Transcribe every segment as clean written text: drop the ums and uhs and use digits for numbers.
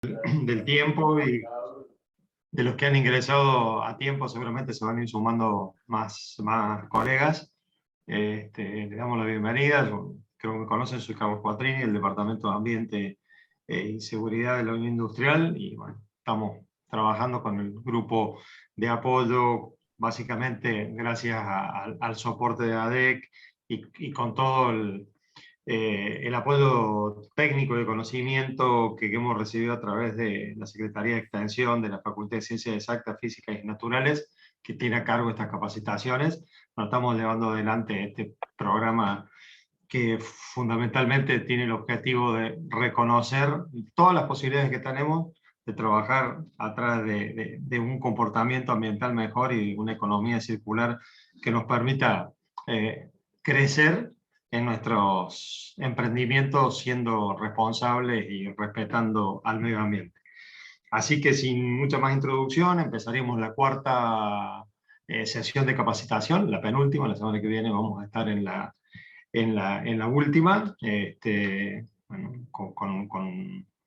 del tiempo y de los que han ingresado a tiempo seguramente se van a ir sumando más colegas. Les damos la bienvenida. Yo creo que me conocen, soy Carlos Cuatrini, del Departamento de Ambiente y Seguridad de la Unión Industrial, y bueno, estamos trabajando con el grupo de apoyo, básicamente gracias al soporte de ADEC y con todo el apoyo técnico y de conocimiento que hemos recibido a través de la Secretaría de Extensión de la Facultad de Ciencias Exactas, Físicas y Naturales, que tiene a cargo estas capacitaciones. Nos estamos llevando adelante este programa que fundamentalmente tiene el objetivo de reconocer todas las posibilidades que tenemos de trabajar a través de un comportamiento ambiental mejor y una economía circular que nos permita crecer en nuestros emprendimientos siendo responsables y respetando al medio ambiente. Así que sin mucha más introducción, empezaríamos la cuarta sesión de capacitación, la penúltima. La semana que viene vamos a estar en la última, bueno,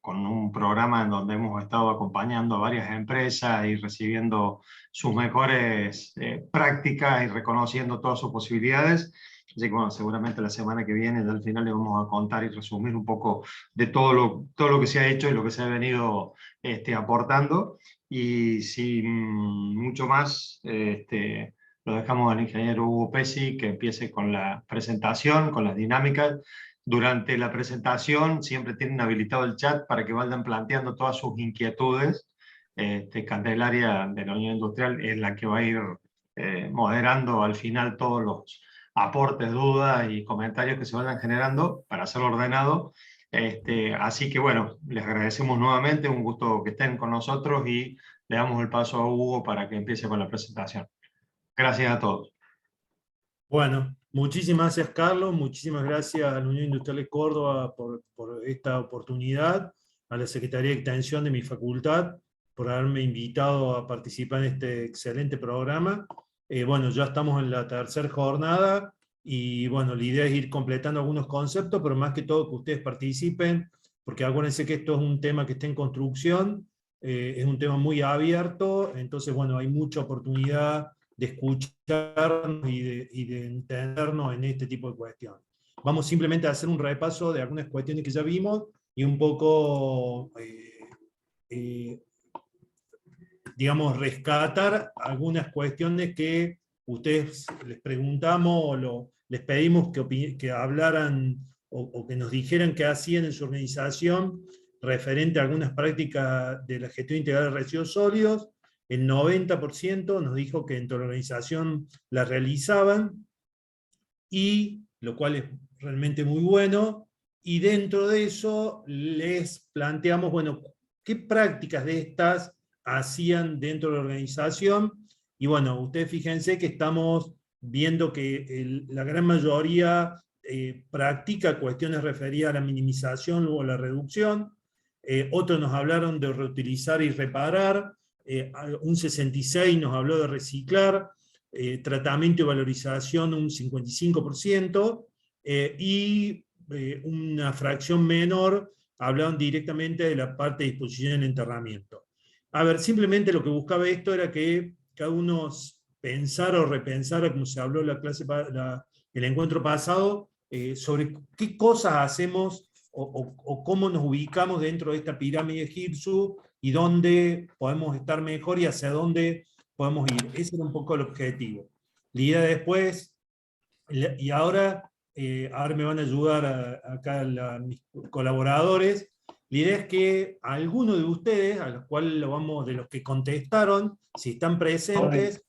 con un programa en donde hemos estado acompañando a varias empresas y recibiendo sus mejores prácticas y reconociendo todas sus posibilidades. Así que bueno, seguramente la semana que viene, ya al final, le vamos a contar y resumir un poco de todo lo que se ha hecho y lo que se ha venido aportando. Y sin mucho más, lo dejamos al ingeniero Hugo Pesi que empiece con la presentación, con las dinámicas. Durante la presentación siempre tienen habilitado el chat para que vayan planteando todas sus inquietudes. Candelaria de la Unión Industrial es la que va a ir moderando al final todos los aportes, dudas y comentarios que se vayan generando para hacerlo ordenado. Así que bueno, les agradecemos nuevamente, un gusto que estén con nosotros y le damos el paso a Hugo para que empiece con la presentación. Gracias a todos. Bueno, muchísimas gracias, Carlos. Muchísimas gracias a la Unión Industrial de Córdoba por esta oportunidad, a la Secretaría de Extensión de mi facultad por haberme invitado a participar en este excelente programa. Bueno, ya estamos en la tercera jornada y bueno, la idea es ir completando algunos conceptos, pero más que todo que ustedes participen, porque acuérdense que esto es un tema que está en construcción, es un tema muy abierto, entonces bueno, hay mucha oportunidad de escucharnos y de entendernos en este tipo de cuestiones. Vamos simplemente a hacer un repaso de algunas cuestiones que ya vimos y un poco, digamos, rescatar algunas cuestiones que ustedes les preguntamos o les pedimos que hablaran o que nos dijeran qué hacían en su organización referente a algunas prácticas de la gestión integral de residuos sólidos. El 90% nos dijo que en tu organización la realizaban, y lo cual es realmente muy bueno, y dentro de eso les planteamos, bueno, qué prácticas de estas hacían dentro de la organización, y bueno, ustedes fíjense que estamos viendo que la gran mayoría practica cuestiones referidas a la minimización o la reducción, otros nos hablaron de reutilizar y reparar, un 66% nos habló de reciclar, tratamiento y valorización un 55%, y una fracción menor hablaban directamente de la parte de disposición y enterramiento. A ver, simplemente lo que buscaba esto era que cada uno pensara o repensara, como se habló en la clase, el encuentro pasado, sobre qué cosas hacemos o cómo nos ubicamos dentro de esta pirámide de Hibsu y dónde podemos estar mejor y hacia dónde podemos ir. Ese era un poco el objetivo. La idea después, y ahora me van a ayudar acá mis colaboradores. La idea es que algunos de ustedes, a los cuales de los que contestaron, si están presentes,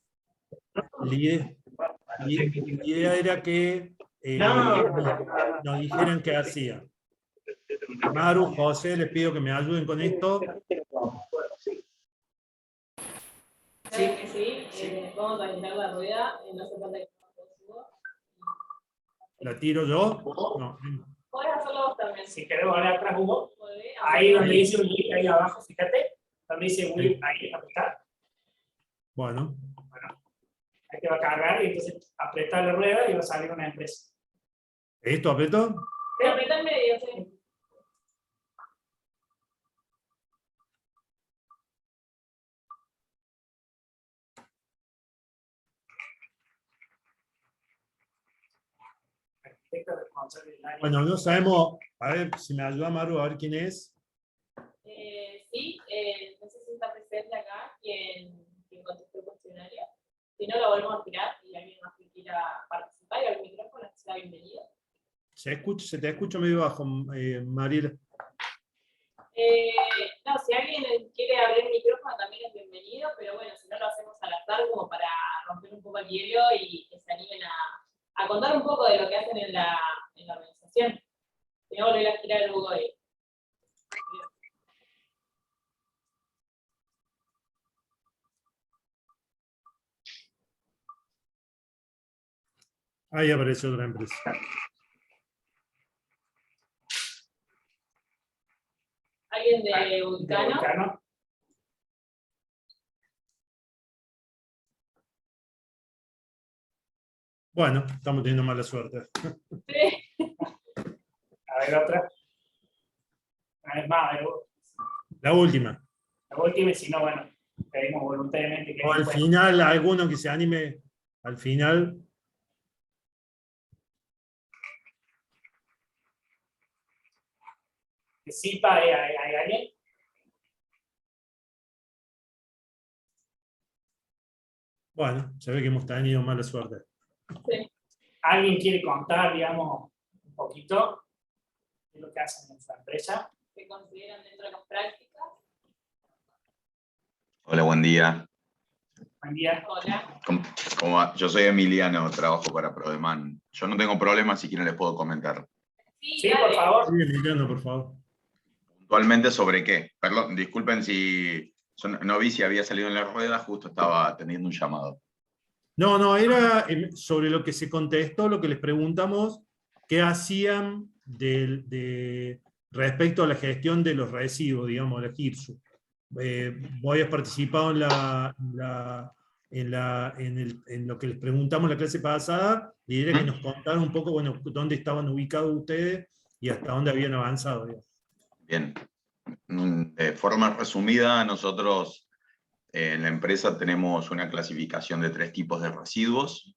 la idea era que nos dijeran qué hacían. Maru, José, les pido que me ayuden con esto. Sí, sí. Vamos a girar la rueda, no se trata de que ¿La tiro yo? No. Podés hacerlo vos también. Si queremos ver atrás, Hugo. Ahí donde dice un link ahí abajo, fíjate. Donde dice Will, ahí apretar. Bueno. Ahí te va a cargar y entonces apretar la rueda y va a salir una empresa. ¿Esto apretó? Te aprieta en medio, sí. arquitecto responsable del área. Bueno, no sabemos, a ver si me ayuda Maru a ver quién es. Sí, no sé si está presente acá quien contestó el cuestionario. Si no, lo volvemos a tirar y alguien más que quiera participar y al micrófono sea bienvenido. Se te escucha medio bajo, Mariela. No, si alguien quiere abrir el micrófono también es bienvenido, pero bueno, si no lo hacemos al azar como para romper un poco el hielo y que se animen a contar un poco de lo que hacen en la organización. Si no, volver a girar el Google. Ahí apareció otra empresa. ¿Alguien de ¿De Vulcano? Vulcano? Bueno, estamos teniendo mala suerte. Sí. A ver, otra. Una vez más, a ver, La última. la última, y si no, bueno, pedimos voluntariamente que O al final, alguno que se anime al final. ¿Participa? ¿Hay alguien? Bueno, se ve que hemos tenido mala suerte. Sí. ¿Alguien quiere contar, digamos, un poquito de lo que hacen en su empresa? ¿Se consideran dentro de las prácticas? Hola, buen día. Buen día. Hola. ¿Cómo va? Yo soy Emiliano, trabajo para Prodeman. Yo no tengo problema, si quieren les puedo comentar. Sí, dale. por favor. Sí, Emiliano, por favor. Puntualmente sobre qué. Perdón, disculpen si yo no vi si había salido en la rueda, justo estaba teniendo un llamado. No, era sobre lo que se contestó, lo que les preguntamos, qué hacían respecto a la gestión de los residuos, digamos, la GIRSU. Vos habías participado en lo que les preguntamos la clase pasada, y era que nos contaran un poco, bueno, dónde estaban ubicados ustedes y hasta dónde habían avanzado, digamos. Bien. De forma resumida, nosotros en la empresa tenemos una clasificación de 3 tipos de residuos: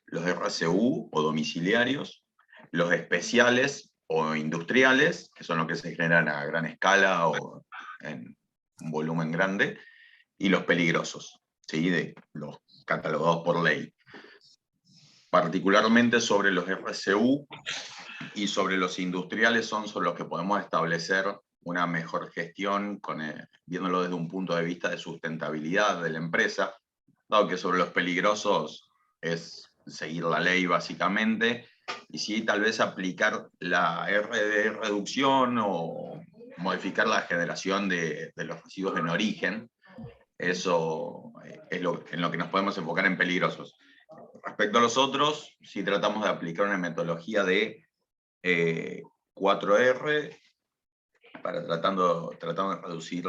los RCU o domiciliarios, los especiales o industriales, que son los que se generan a gran escala o en un volumen grande, y los peligrosos, ¿sí? De los catalogados por ley. Particularmente sobre los RCU y sobre los industriales son sobre los que podemos establecer una mejor gestión, viéndolo desde un punto de vista de sustentabilidad de la empresa, dado que sobre los peligrosos es seguir la ley básicamente, y sí tal vez aplicar la RD reducción o modificar la generación de los residuos en origen. Eso es en lo que nos podemos enfocar en peligrosos. Respecto a los otros, sí tratamos de aplicar una metodología de 4R, tratando de reducir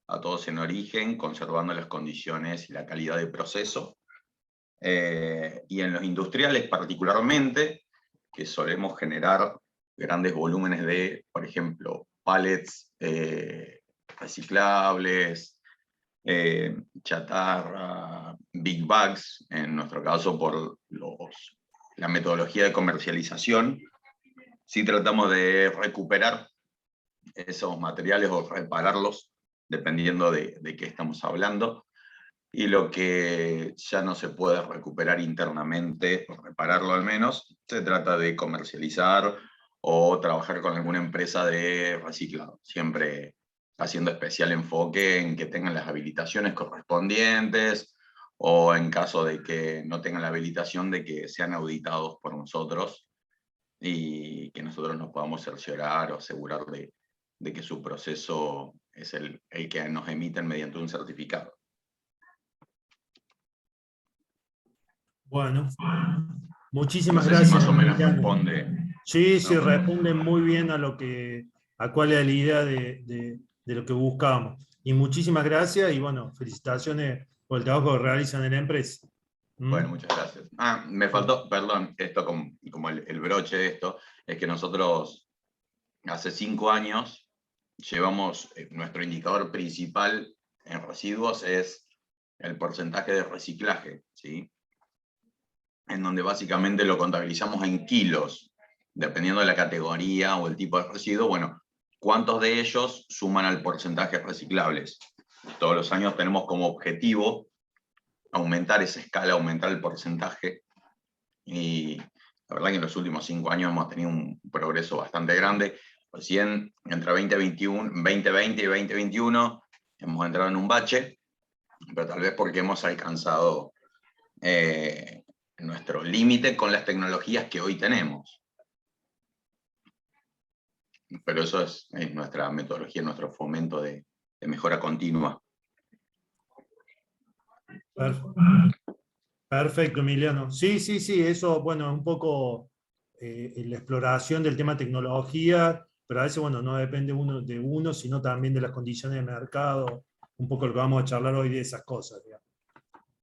a todos en origen, conservando las condiciones y la calidad de proceso. Y en los industriales particularmente, que solemos generar grandes volúmenes de, por ejemplo, pallets reciclables, chatarra, big bags, en nuestro caso por la metodología de comercialización, sí tratamos de recuperar esos materiales o repararlos, dependiendo de qué estamos hablando, y lo que ya no se puede recuperar internamente, o repararlo al menos, se trata de comercializar o trabajar con alguna empresa de reciclado, siempre haciendo especial enfoque en que tengan las habilitaciones correspondientes, o en caso de que no tengan la habilitación, de que sean auditados por nosotros y que nosotros nos podamos cerciorar o asegurar de que su proceso es el que nos emiten mediante un certificado. Bueno, No muchísimas sé gracias. si más o menos Emiliano. responde. Sí, sí, No. responde muy bien a cuál es la idea de lo que buscamos. Y muchísimas gracias y bueno, felicitaciones por el trabajo que realizan en la empresa. Bueno, muchas gracias. Me faltó, perdón, esto como el broche de esto, es que nosotros hace 5 años llevamos, nuestro indicador principal en residuos es el porcentaje de reciclaje, ¿sí? En donde básicamente lo contabilizamos en kilos dependiendo de la categoría o el tipo de residuo, bueno, ¿cuántos de ellos suman al porcentaje reciclables? Todos los años tenemos como objetivo aumentar esa escala, aumentar el porcentaje, y la verdad que en los últimos 5 años hemos tenido un progreso bastante grande. Recién, entre 2020 y 2021, hemos entrado en un bache, pero tal vez porque hemos alcanzado nuestro límite con las tecnologías que hoy tenemos. Pero eso es nuestra metodología, nuestro fomento de mejora continua. Perfecto, Emiliano. Sí, eso, bueno, un poco la exploración del tema tecnología, pero a veces, bueno, no depende de uno, sino también de las condiciones de mercado, un poco lo que vamos a charlar hoy de esas cosas, digamos.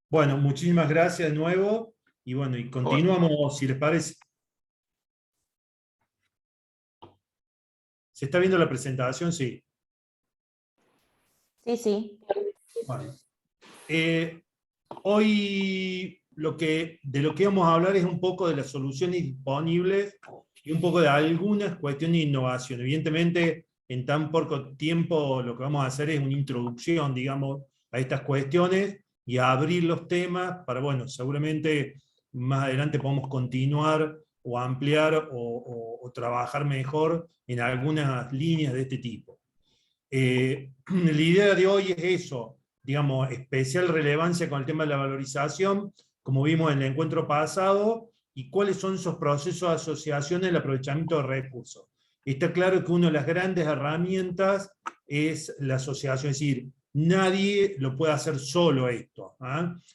Bueno, muchísimas gracias de nuevo, y bueno, y continuamos, si les parece. ¿Se está viendo la presentación? Sí. Sí. Bueno. Hoy de lo que vamos a hablar es un poco de las soluciones disponibles y un poco de algunas cuestiones de innovación. Evidentemente, en tan poco tiempo lo que vamos a hacer es una introducción, digamos, a estas cuestiones y a abrir los temas para, bueno, seguramente más adelante podemos continuar o ampliar o trabajar mejor en algunas líneas de este tipo. La idea de hoy es eso, digamos, especial relevancia con el tema de la valorización, como vimos en el encuentro pasado, y cuáles son esos procesos de asociación del aprovechamiento de recursos. Está claro que una de las grandes herramientas es la asociación, es decir, nadie lo puede hacer solo esto.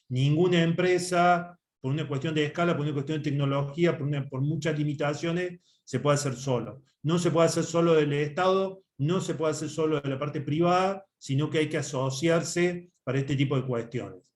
Ninguna empresa, por una cuestión de escala, por una cuestión de tecnología, por muchas limitaciones, se puede hacer solo. No se puede hacer solo del Estado, no se puede hacer solo de la parte privada, sino que hay que asociarse para este tipo de cuestiones.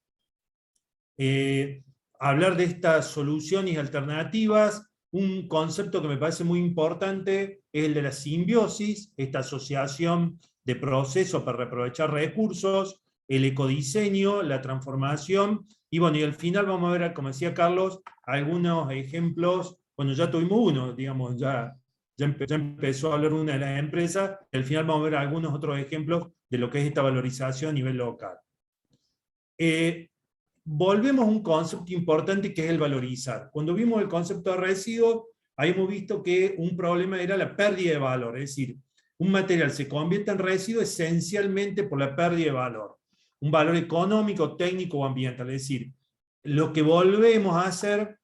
Hablar de estas soluciones alternativas, un concepto que me parece muy importante es el de la simbiosis, esta asociación de procesos para reaprovechar recursos, el ecodiseño, la transformación, y bueno, y al final vamos a ver, como decía Carlos, algunos ejemplos. Bueno, ya tuvimos uno, digamos, ya empezó a hablar una de las empresas, y al final vamos a ver algunos otros ejemplos de lo que es esta valorización a nivel local. Volvemos a un concepto importante que es el valorizar. Cuando vimos el concepto de residuo, habíamos visto que un problema era la pérdida de valor, es decir, un material se convierte en residuo esencialmente por la pérdida de valor, un valor económico, técnico o ambiental, es decir, lo que volvemos a hacer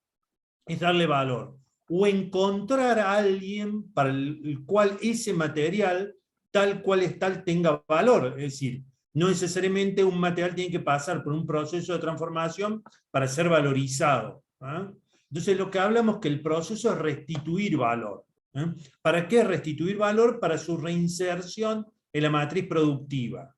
es darle valor, o encontrar a alguien para el cual ese material, tal cual es tal, tenga valor, es decir, no necesariamente un material tiene que pasar por un proceso de transformación para ser valorizado. Entonces lo que hablamos es que el proceso es restituir valor. ¿Para qué restituir valor? Para su reinserción en la matriz productiva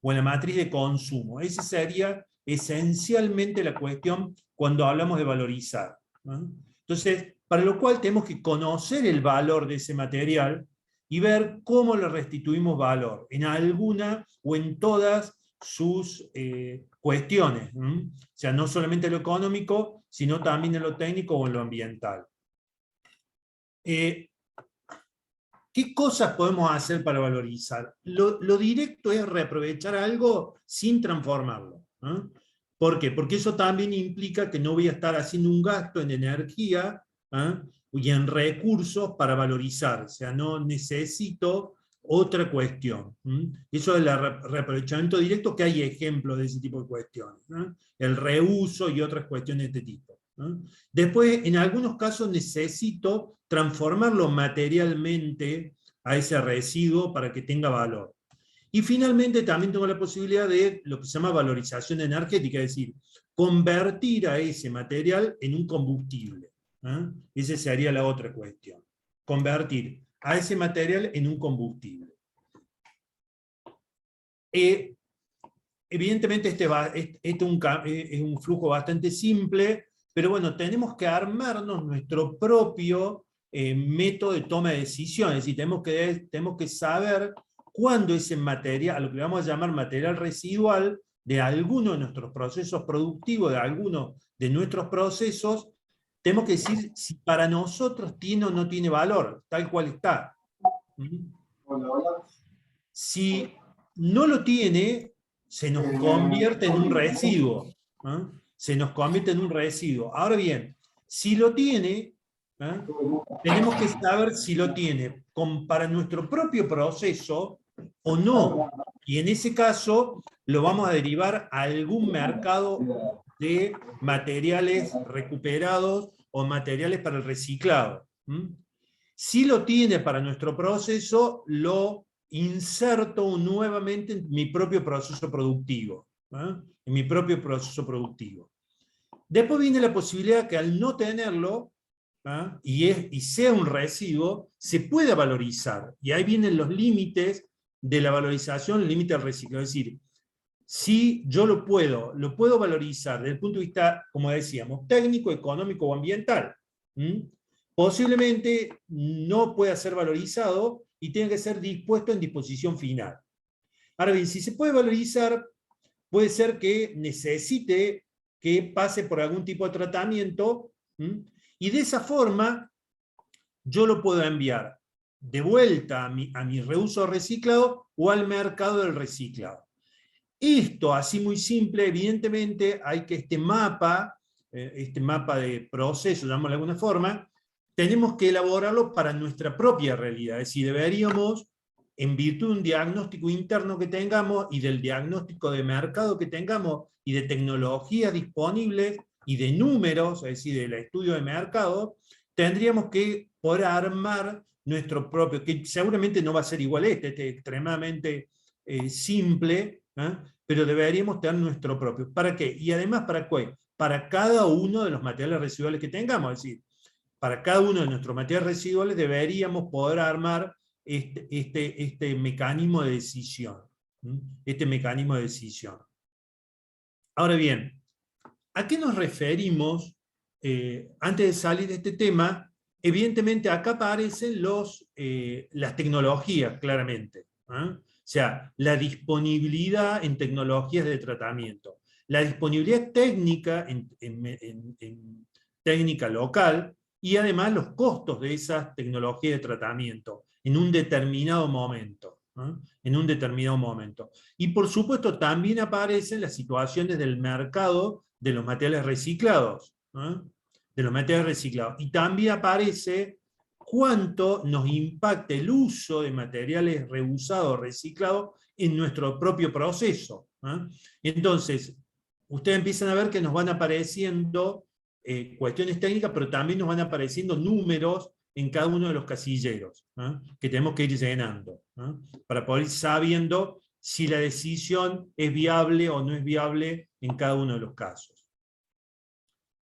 o en la matriz de consumo. Esa sería esencialmente la cuestión cuando hablamos de valorizar. Entonces, para lo cual tenemos que conocer el valor de ese material y ver cómo le restituimos valor en alguna o en todas sus cuestiones. O sea, no solamente en lo económico, sino también en lo técnico o en lo ambiental. ¿Qué cosas podemos hacer para valorizar? Lo directo es reaprovechar algo sin transformarlo. ¿Por qué? Porque eso también implica que no voy a estar haciendo un gasto en energía y en recursos para valorizar, o sea, no necesito otra cuestión. Eso es el reaprovechamiento directo, que hay ejemplos de ese tipo de cuestiones, el reuso y otras cuestiones de este tipo. Después, en algunos casos necesito transformarlo materialmente a ese residuo para que tenga valor. Y finalmente también tengo la posibilidad de lo que se llama valorización energética, es decir, convertir a ese material en un combustible. Esa sería la otra cuestión. Convertir a ese material en un combustible. Evidentemente este es un flujo bastante simple, pero bueno, tenemos que armarnos nuestro propio método de toma de decisiones, y tenemos que saber cuándo ese material, a lo que le vamos a llamar material residual, de alguno de nuestros procesos productivos, de alguno de nuestros procesos, tenemos que decir si para nosotros tiene o no tiene valor, tal cual está. Si no lo tiene, se nos convierte en un residuo. Se nos convierte en un residuo. Ahora bien, si lo tiene, tenemos que saber si lo tiene para nuestro propio proceso o no. Y en ese caso lo vamos a derivar a algún mercado de materiales recuperados o materiales para el reciclado. Si lo tiene para nuestro proceso, lo inserto nuevamente en mi propio proceso productivo. En mi propio proceso productivo. Después viene la posibilidad que al no tenerlo, y sea un residuo, se pueda valorizar. Y ahí vienen los límites de la valorización, el límite del reciclado. Es decir, si yo lo puedo valorizar desde el punto de vista, como decíamos, técnico, económico o ambiental, posiblemente no pueda ser valorizado y tenga que ser dispuesto en disposición final. Ahora bien, si se puede valorizar, puede ser que necesite que pase por algún tipo de tratamiento, y de esa forma yo lo puedo enviar de vuelta a mi reuso reciclado o al mercado del reciclado. Esto, así muy simple, evidentemente hay que este mapa de proceso, llamémoslo de alguna forma, tenemos que elaborarlo para nuestra propia realidad. Es decir, deberíamos, en virtud de un diagnóstico interno que tengamos y del diagnóstico de mercado que tengamos y de tecnologías disponibles y de números, es decir, del estudio de mercado, tendríamos que poder armar nuestro propio, que seguramente no va a ser igual este es extremadamente simple, pero deberíamos tener nuestro propio. ¿Para qué? Y además, ¿para qué? Para cada uno de los materiales residuales que tengamos, es decir, para cada uno de nuestros materiales residuales deberíamos poder armar este mecanismo de decisión. Este mecanismo de decisión. Ahora bien, ¿a qué nos referimos? Antes de salir de este tema, evidentemente acá aparecen las tecnologías, claramente. O sea, la disponibilidad en tecnologías de tratamiento. La disponibilidad técnica en técnica local, y además los costos de esas tecnologías de tratamiento en un determinado momento. En un determinado momento. Y por supuesto también aparecen las situaciones del mercado de los materiales reciclados. De los materiales reciclados. Y también aparece cuánto nos impacta el uso de materiales reusados, reciclados, en nuestro propio proceso. Entonces, ustedes empiezan a ver que nos van apareciendo cuestiones técnicas, pero también nos van apareciendo números en cada uno de los casilleros, que tenemos que ir llenando, para poder ir sabiendo si la decisión es viable o no es viable en cada uno de los casos.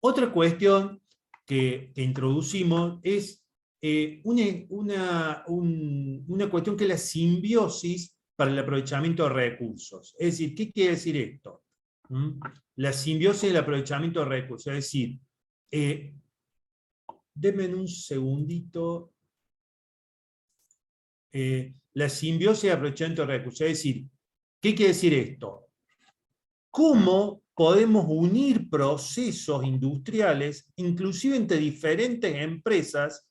Otra cuestión que introducimos es una cuestión que es la simbiosis para el aprovechamiento de recursos. Es decir, ¿qué quiere decir esto? La simbiosis del aprovechamiento de recursos. Es decir, denme un segundito. La simbiosis del aprovechamiento de recursos. Es decir, ¿qué quiere decir esto? ¿Cómo podemos unir procesos industriales, inclusive entre diferentes empresas,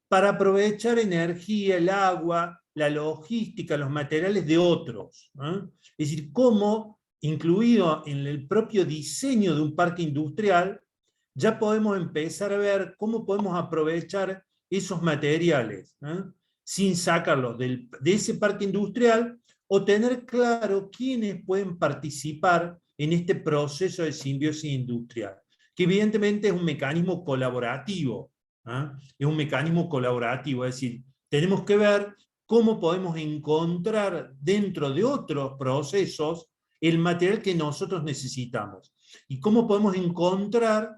para aprovechar energía, el agua, la logística, los materiales de otros? Es decir, cómo, incluido en el propio diseño de un parque industrial, ya podemos empezar a ver cómo podemos aprovechar esos materiales, sin sacarlos de ese parque industrial, o tener claro quiénes pueden participar en este proceso de simbiosis industrial, que evidentemente es un mecanismo colaborativo. Es un mecanismo colaborativo, es decir, tenemos que ver cómo podemos encontrar dentro de otros procesos el material que nosotros necesitamos. Y cómo podemos encontrar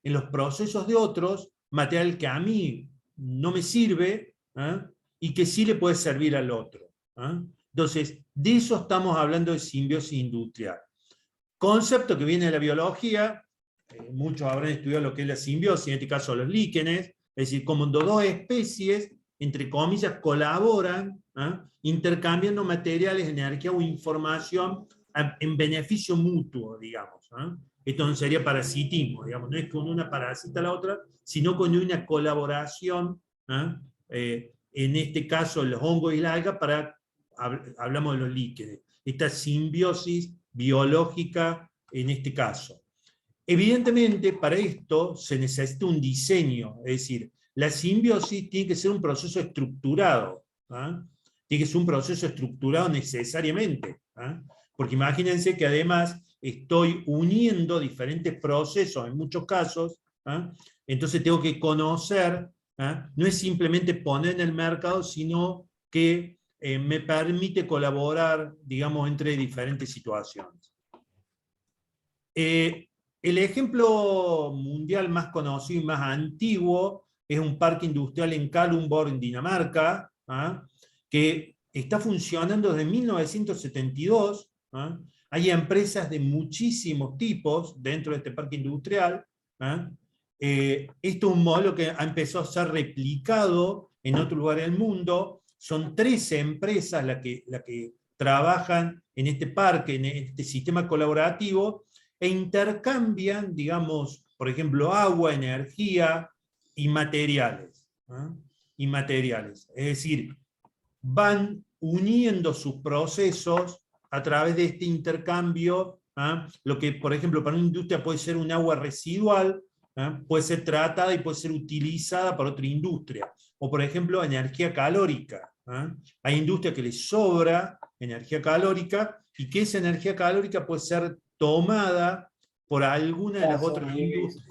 en los procesos de otros material que a mí no me sirve, y que sí le puede servir al otro. Entonces, de eso estamos hablando de simbiosis industrial. Concepto que viene de la biología, muchos habrán estudiado lo que es la simbiosis, en este caso los líquenes, es decir, como dos especies, entre comillas, colaboran, intercambiando materiales, energía o información en beneficio mutuo, digamos. Esto no sería parasitismo, digamos, no es con una parasita a la otra, sino con una colaboración, en este caso los hongos y la alga, hablamos de los líquenes, esta simbiosis biológica en este caso. Evidentemente, para esto se necesita un diseño, es decir, la simbiosis tiene que ser un proceso estructurado, tiene que ser un proceso estructurado necesariamente, porque imagínense que además estoy uniendo diferentes procesos en muchos casos, entonces tengo que conocer, no es simplemente poner en el mercado, sino que me permite colaborar, digamos, entre diferentes situaciones. El ejemplo mundial más conocido y más antiguo es un parque industrial en Kalundborg, en Dinamarca, que está funcionando desde 1972. Hay empresas de muchísimos tipos dentro de este parque industrial. Esto es un modelo que ha empezado a ser replicado en otro lugar del mundo. Son 13 empresas las que trabajan en este parque, en este sistema colaborativo, e intercambian, digamos, por ejemplo, agua, energía y materiales. Y materiales. Es decir, van uniendo sus procesos a través de este intercambio, lo que, por ejemplo, para una industria puede ser un agua residual, puede ser tratada y puede ser utilizada para otra industria. O, por ejemplo, energía calórica. Hay industrias que les sobra energía calórica y que esa energía calórica puede ser tomada por alguna de las otras industrias.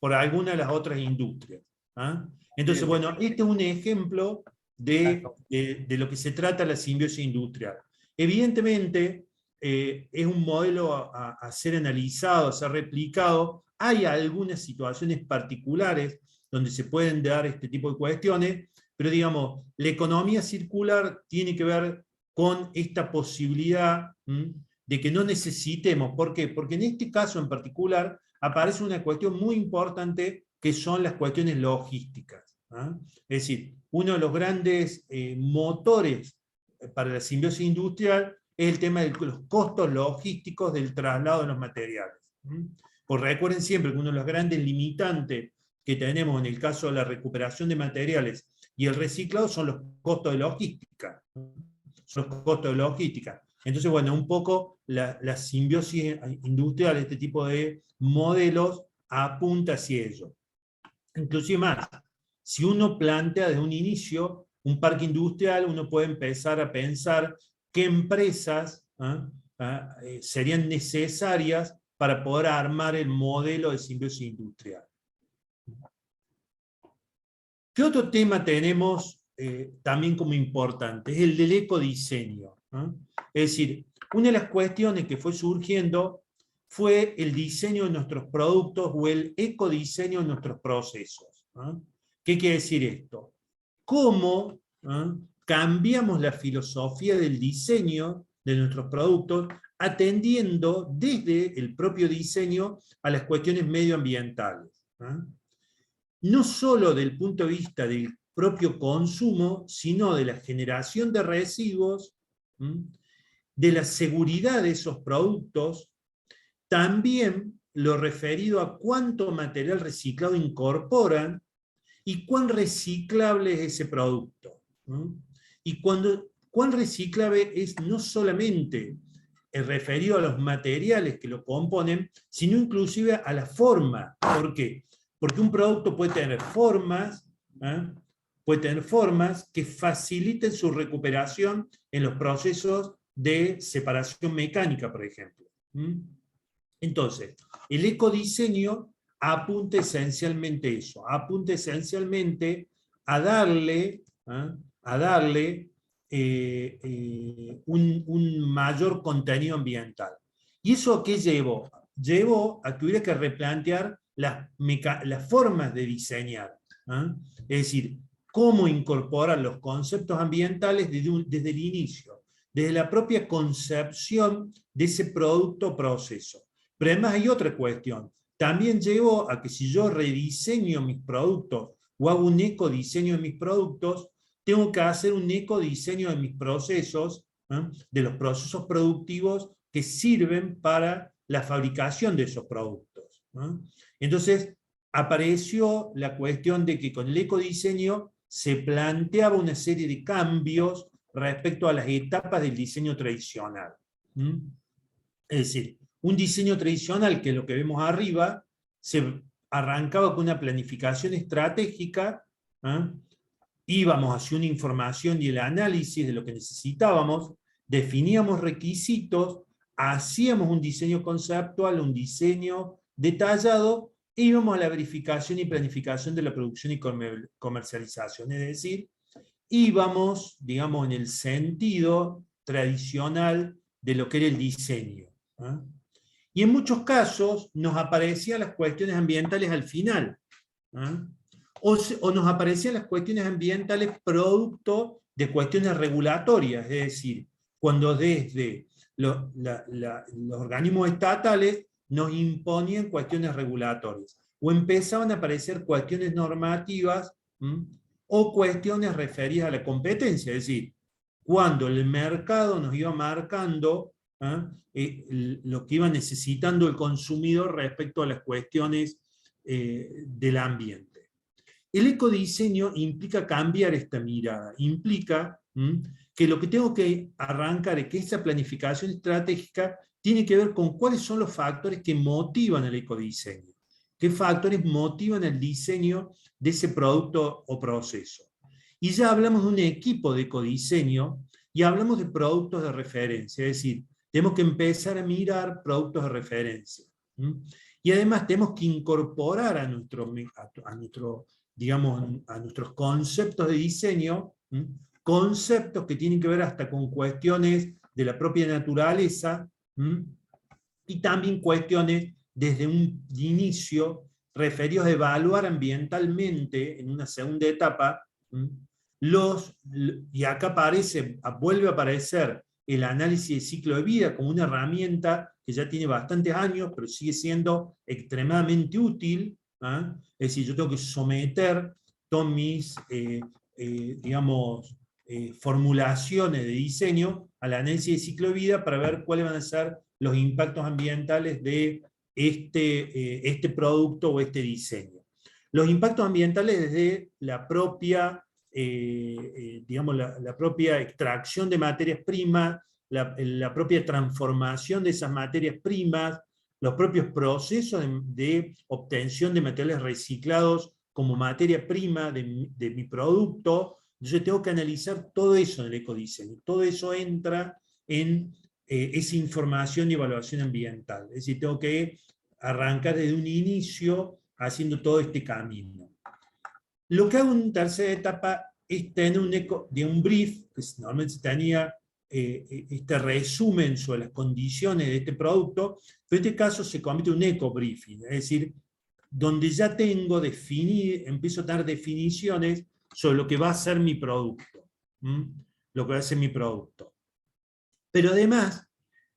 Por alguna de las otras industrias. Entonces, bueno, este es un ejemplo de lo que se trata la simbiosis industrial. Evidentemente, es un modelo a ser analizado, a ser replicado. Hay algunas situaciones particulares donde se pueden dar este tipo de cuestiones, pero digamos, la economía circular tiene que ver con esta posibilidad de que no necesitemos. ¿Por qué? Porque en este caso en particular aparece una cuestión muy importante que son las cuestiones logísticas. Es decir, uno de los grandes motores para la simbiosis industrial es el tema de los costos logísticos del traslado de los materiales. Pues recuerden siempre que uno de los grandes limitantes que tenemos en el caso de la recuperación de materiales y el reciclado son los costos de logística. Son los costos de logística. Entonces, bueno, un poco la simbiosis industrial, este tipo de modelos, apunta hacia ello. Inclusive más, si uno plantea desde un inicio un parque industrial, uno puede empezar a pensar qué empresas serían necesarias para poder armar el modelo de simbiosis industrial. ¿Qué otro tema tenemos también como importante? Es el del ecodiseño. Es decir, una de las cuestiones que fue surgiendo fue el diseño de nuestros productos o el ecodiseño de nuestros procesos. ¿Qué quiere decir esto? ¿Cómo cambiamos la filosofía del diseño de nuestros productos atendiendo desde el propio diseño a las cuestiones medioambientales? No solo del punto de vista del propio consumo, sino de la generación de residuos, de la seguridad de esos productos, también lo referido a cuánto material reciclado incorporan y cuán reciclable es ese producto. Y cuán reciclable es no solamente el referido a los materiales que lo componen, sino inclusive a la forma. ¿Por qué? Porque un producto puede tener formas que faciliten su recuperación en los procesos de separación mecánica, por ejemplo. Entonces, el ecodiseño apunta esencialmente eso, apunta esencialmente a darle un mayor contenido ambiental. ¿Y eso qué llevó? Llevó a que hubiera que replantear las formas de diseñar. Es decir, cómo incorporar los conceptos ambientales desde el inicio, desde la propia concepción de ese producto o proceso. Pero además hay otra cuestión. También llevó a que si yo rediseño mis productos o hago un ecodiseño de mis productos, tengo que hacer un ecodiseño de mis procesos, de los procesos productivos que sirven para la fabricación de esos productos, ¿no? Entonces, apareció la cuestión de que con el ecodiseño se planteaba una serie de cambios respecto a las etapas del diseño tradicional. Es decir, un diseño tradicional, que es lo que vemos arriba, se arrancaba con una planificación estratégica, íbamos hacia una información y el análisis de lo que necesitábamos, definíamos requisitos, hacíamos un diseño conceptual, un diseño detallado, e íbamos a la verificación y planificación de la producción y comercialización. Es decir, íbamos, digamos, en el sentido tradicional de lo que era el diseño. Y en muchos casos nos aparecían las cuestiones ambientales al final. O nos aparecían las cuestiones ambientales producto de cuestiones regulatorias, es decir, cuando desde los organismos estatales nos imponían cuestiones regulatorias, o empezaban a aparecer cuestiones normativas, o cuestiones referidas a la competencia, es decir, cuando el mercado nos iba marcando lo que iba necesitando el consumidor respecto a las cuestiones del ambiente. El ecodiseño implica cambiar esta mirada, implica que lo que tengo que arrancar es que esa planificación estratégica tiene que ver con cuáles son los factores que motivan el ecodiseño, qué factores motivan el diseño de ese producto o proceso. Y ya hablamos de un equipo de ecodiseño y hablamos de productos de referencia, es decir, tenemos que empezar a mirar productos de referencia. Y además tenemos que incorporar a nuestros conceptos de diseño, conceptos que tienen que ver hasta con cuestiones de la propia naturaleza, y también cuestiones desde un inicio referidos a evaluar ambientalmente en una segunda etapa, y acá vuelve a aparecer el análisis de ciclo de vida como una herramienta que ya tiene bastantes años, pero sigue siendo extremadamente útil. Es decir, yo tengo que someter todas mis formulaciones de diseño al análisis de ciclo de vida para ver cuáles van a ser los impactos ambientales de este producto o este diseño. Los impactos ambientales desde la propia, la propia extracción de materias primas, la propia transformación de esas materias primas, los propios procesos de obtención de materiales reciclados como materia prima de mi producto. Entonces tengo que analizar todo eso en el ecodiseño. Todo eso entra en esa información y evaluación ambiental. Es decir, tengo que arrancar desde un inicio haciendo todo este camino. Lo que hago en tercera etapa es tener un brief, que normalmente tenía este resumen sobre las condiciones de este producto, pero en este caso se convierte en un eco-briefing, es decir, donde ya tengo empiezo a dar definiciones sobre lo que va a ser mi producto. Lo que va a ser mi producto. Pero además,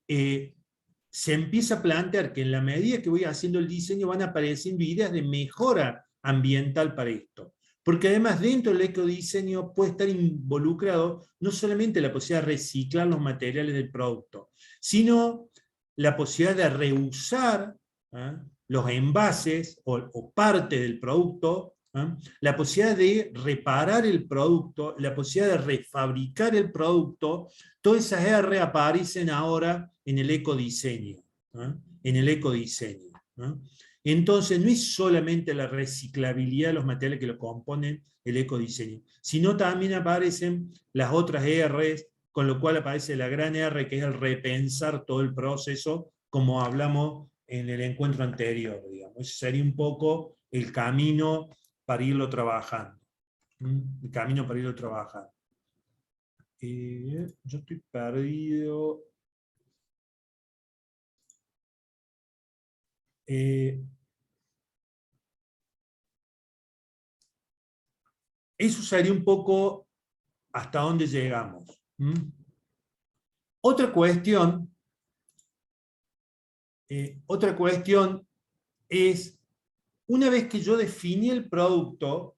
se empieza a plantear que en la medida que voy haciendo el diseño van apareciendo ideas de mejora ambiental para esto. Porque además dentro del ecodiseño puede estar involucrado no solamente la posibilidad de reciclar los materiales del producto, sino la posibilidad de reusar los envases o parte del producto, la posibilidad de reparar el producto, la posibilidad de refabricar el producto. Todas esas R aparecen ahora en el ecodiseño. Entonces no es solamente la reciclabilidad de los materiales que lo componen el ecodiseño, sino también aparecen las otras R's, con lo cual aparece la gran R, que es el repensar todo el proceso, como hablamos en el encuentro anterior, digamos. Ese sería un poco el camino para irlo trabajando. El camino para irlo trabajando. Yo estoy perdido. Eso sería un poco hasta dónde llegamos. Otra cuestión es, una vez que yo definí el producto,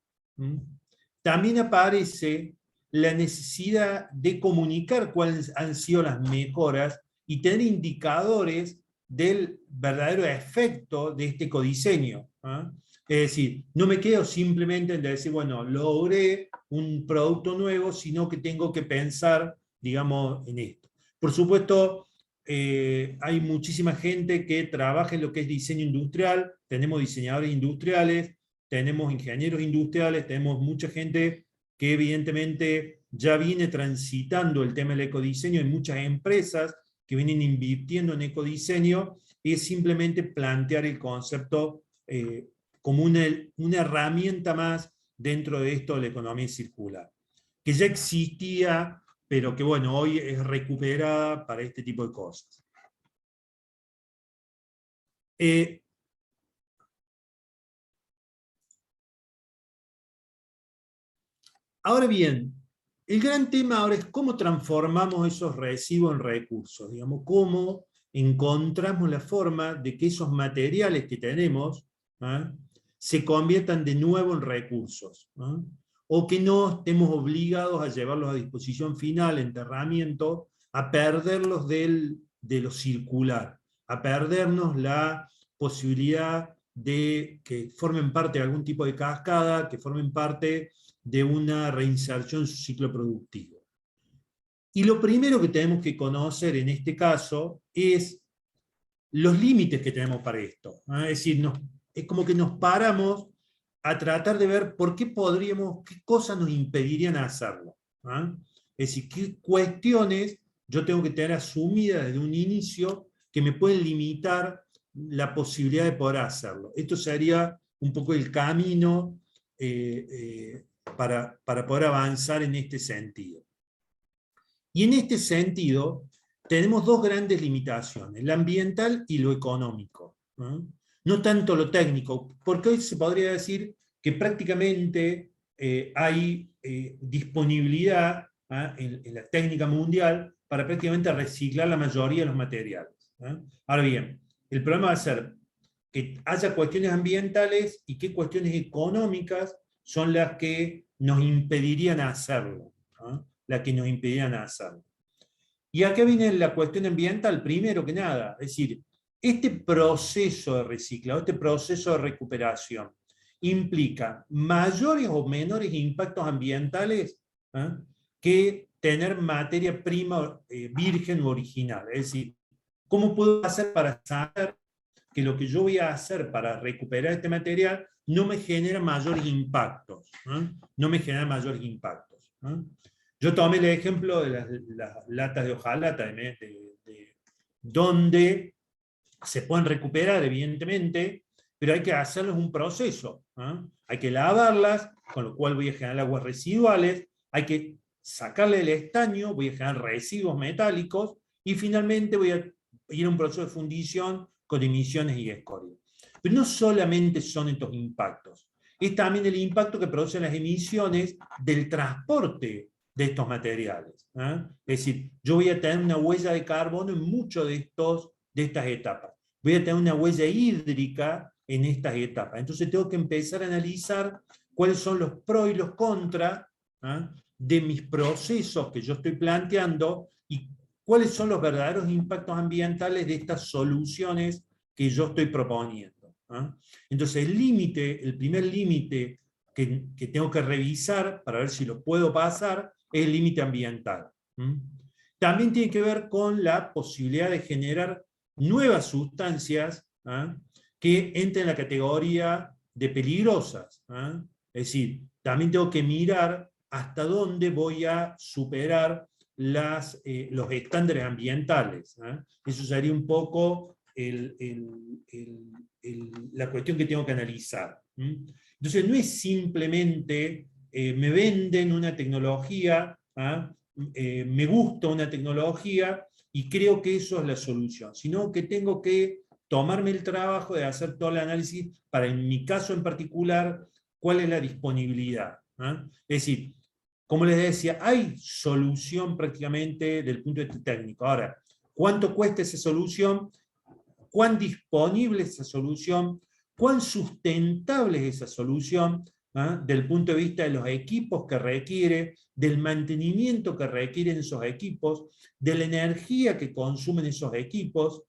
también aparece la necesidad de comunicar cuáles han sido las mejoras y tener indicadores del verdadero efecto de este ecodiseño. Es decir, no me quedo simplemente en decir, bueno, logré un producto nuevo, sino que tengo que pensar, digamos, en esto. Por supuesto, hay muchísima gente que trabaja en lo que es diseño industrial, tenemos diseñadores industriales, tenemos ingenieros industriales, tenemos mucha gente que evidentemente ya viene transitando el tema del ecodiseño en muchas empresas que vienen invirtiendo en ecodiseño, es simplemente plantear el concepto como una herramienta más dentro de esto de la economía circular, que ya existía, pero que bueno, hoy es recuperada para este tipo de cosas. Ahora bien, el gran tema ahora es cómo transformamos esos residuos en recursos, digamos, cómo encontramos la forma de que esos materiales que tenemos se conviertan de nuevo en recursos, o que no estemos obligados a llevarlos a disposición final, enterramiento, a perderlos de lo circular, a perdernos la posibilidad de que formen parte de algún tipo de cascada, que formen parte de una reinserción en su ciclo productivo. Y lo primero que tenemos que conocer en este caso es los límites que tenemos para esto. Es decir, es como que nos paramos a tratar de ver por qué qué cosas nos impedirían hacerlo. Es decir, qué cuestiones yo tengo que tener asumidas desde un inicio que me pueden limitar la posibilidad de poder hacerlo. Esto sería un poco el camino para poder avanzar en este sentido. Y en este sentido, tenemos dos grandes limitaciones, la ambiental y lo económico. No tanto lo técnico, porque hoy se podría decir que prácticamente hay disponibilidad en la técnica mundial para prácticamente reciclar la mayoría de los materiales. Ahora bien, el problema va a ser que haya cuestiones ambientales y qué cuestiones económicas son las que nos impedirían hacerlo. Las que nos impedirían hacerlo. Y acá viene la cuestión ambiental, primero que nada. Es decir, este proceso de reciclado, este proceso de recuperación, implica mayores o menores impactos ambientales que tener materia prima virgen o original. Es decir, ¿cómo puedo hacer para saber que lo que yo voy a hacer para recuperar este material no me genera mayores impactos? No me genera mayores impactos. Yo tomé el ejemplo de las latas de hojalata, donde se pueden recuperar, evidentemente, pero hay que hacerles un proceso. Hay que lavarlas, con lo cual voy a generar aguas residuales, hay que sacarle el estaño, voy a generar residuos metálicos, y finalmente voy a ir a un proceso de fundición con emisiones y escoria. Pero no solamente son estos impactos, es también el impacto que producen las emisiones del transporte de estos materiales. Es decir, yo voy a tener una huella de carbono en muchas de estas etapas. Voy a tener una huella hídrica en estas etapas. Entonces tengo que empezar a analizar cuáles son los pros y los contras de mis procesos que yo estoy planteando y cuáles son los verdaderos impactos ambientales de estas soluciones que yo estoy proponiendo. Entonces el primer límite que tengo que revisar para ver si lo puedo pasar es el límite ambiental. También tiene que ver con la posibilidad de generar nuevas sustancias que entren en la categoría de peligrosas. Es decir, también tengo que mirar hasta dónde voy a superar los estándares ambientales. Eso sería un poco la cuestión que tengo que analizar. Entonces no es simplemente me venden una tecnología, me gusta una tecnología y creo que eso es la solución, sino que tengo que tomarme el trabajo de hacer todo el análisis para, en mi caso en particular, cuál es la disponibilidad. Es decir, como les decía, hay solución prácticamente desde el punto de vista técnico. Ahora, ¿cuánto cuesta esa solución? ¿Cuán disponible es esa solución? ¿Cuán sustentable es esa solución? Del punto de vista de los equipos que requiere, del mantenimiento que requieren esos equipos, de la energía que consumen esos equipos.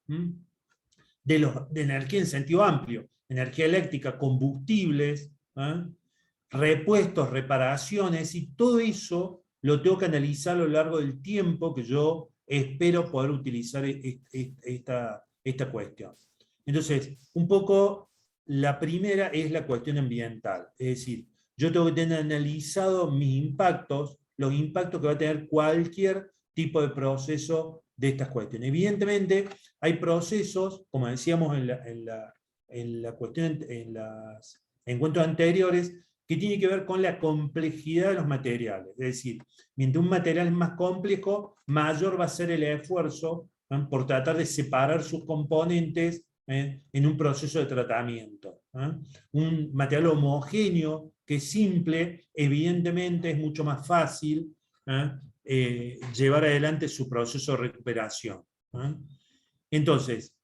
de energía en sentido amplio, energía eléctrica, combustibles, repuestos, reparaciones, y todo eso lo tengo que analizar a lo largo del tiempo que yo espero poder utilizar esta cuestión. Entonces, un poco la primera es la cuestión ambiental, es decir, yo tengo que tener analizado mis impactos, los impactos que va a tener cualquier tipo de proceso de estas cuestiones. Evidentemente, hay procesos, como decíamos en la cuestión, en los encuentros anteriores, que tiene que ver con la complejidad de los materiales. Es decir, mientras un material es más complejo, mayor va a ser el esfuerzo por tratar de separar sus componentes en un proceso de tratamiento. Un material homogéneo, que es simple, evidentemente es mucho más fácil llevar adelante su proceso de recuperación. Entonces,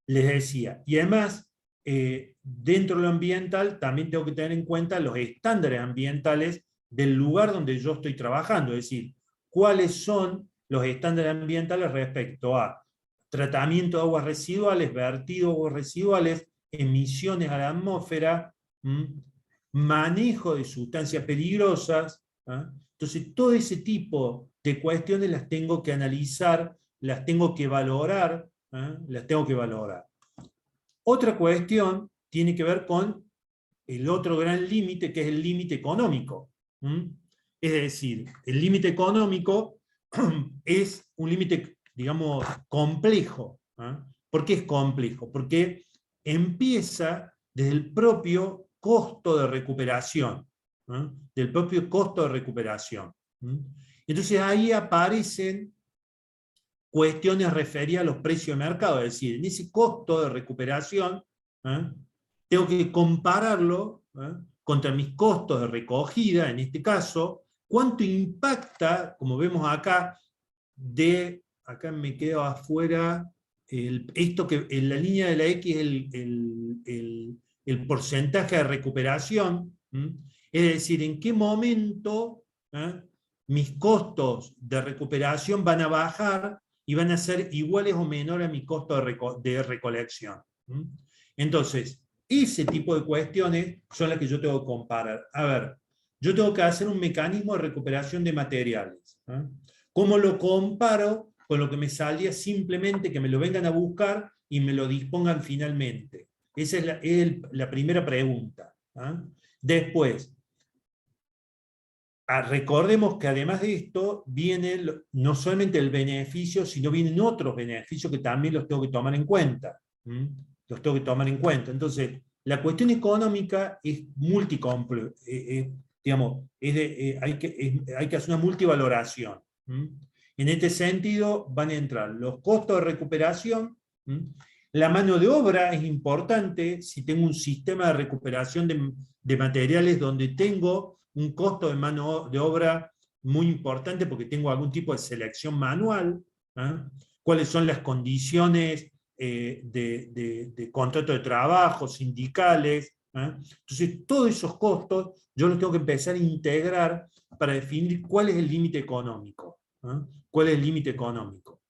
les decía, y además, dentro de lo ambiental, también tengo que tener en cuenta los estándares ambientales del lugar donde yo estoy trabajando, es decir, cuáles son los estándares ambientales respecto a tratamiento de aguas residuales, vertido de aguas residuales, emisiones a la atmósfera, manejo de sustancias peligrosas. Entonces, todo ese tipo de cuestiones las tengo que analizar, las tengo que valorar, las tengo que valorar. Otra cuestión tiene que ver con el otro gran límite, que es el límite económico. Es decir, el límite económico es un límite, digamos, complejo. ¿Por qué es complejo? Porque empieza desde el propio costo de recuperación. Del propio costo de recuperación. Entonces ahí aparecen cuestiones referidas a los precios de mercado, es decir, en ese costo de recuperación tengo que compararlo contra mis costos de recogida, en este caso, cuánto impacta, como vemos acá, acá me quedo afuera, esto que en la línea de la X es el porcentaje de recuperación, es decir, en qué momento mis costos de recuperación van a bajar y van a ser iguales o menores a mi costo de recolección. Entonces, ese tipo de cuestiones son las que yo tengo que comparar. A ver, yo tengo que hacer un mecanismo de recuperación de materiales. ¿Cómo lo comparo con lo que me salía simplemente que me lo vengan a buscar y me lo dispongan finalmente? Esa es la primera pregunta. Después, recordemos que además de esto viene no solamente el beneficio, sino vienen otros beneficios que también los tengo que tomar en cuenta. Los tengo que tomar en cuenta. Entonces, la cuestión económica es multicompleja, digamos, hay que hacer una multivaloración. En este sentido van a entrar los costos de recuperación. La mano de obra es importante si tengo un sistema de recuperación de materiales donde tengo un costo de mano de obra muy importante porque tengo algún tipo de selección manual, cuáles son las condiciones de contrato de trabajo, sindicales. Entonces, todos esos costos yo los tengo que empezar a integrar para definir cuál es el límite económico. ¿Cuál es el límite económico?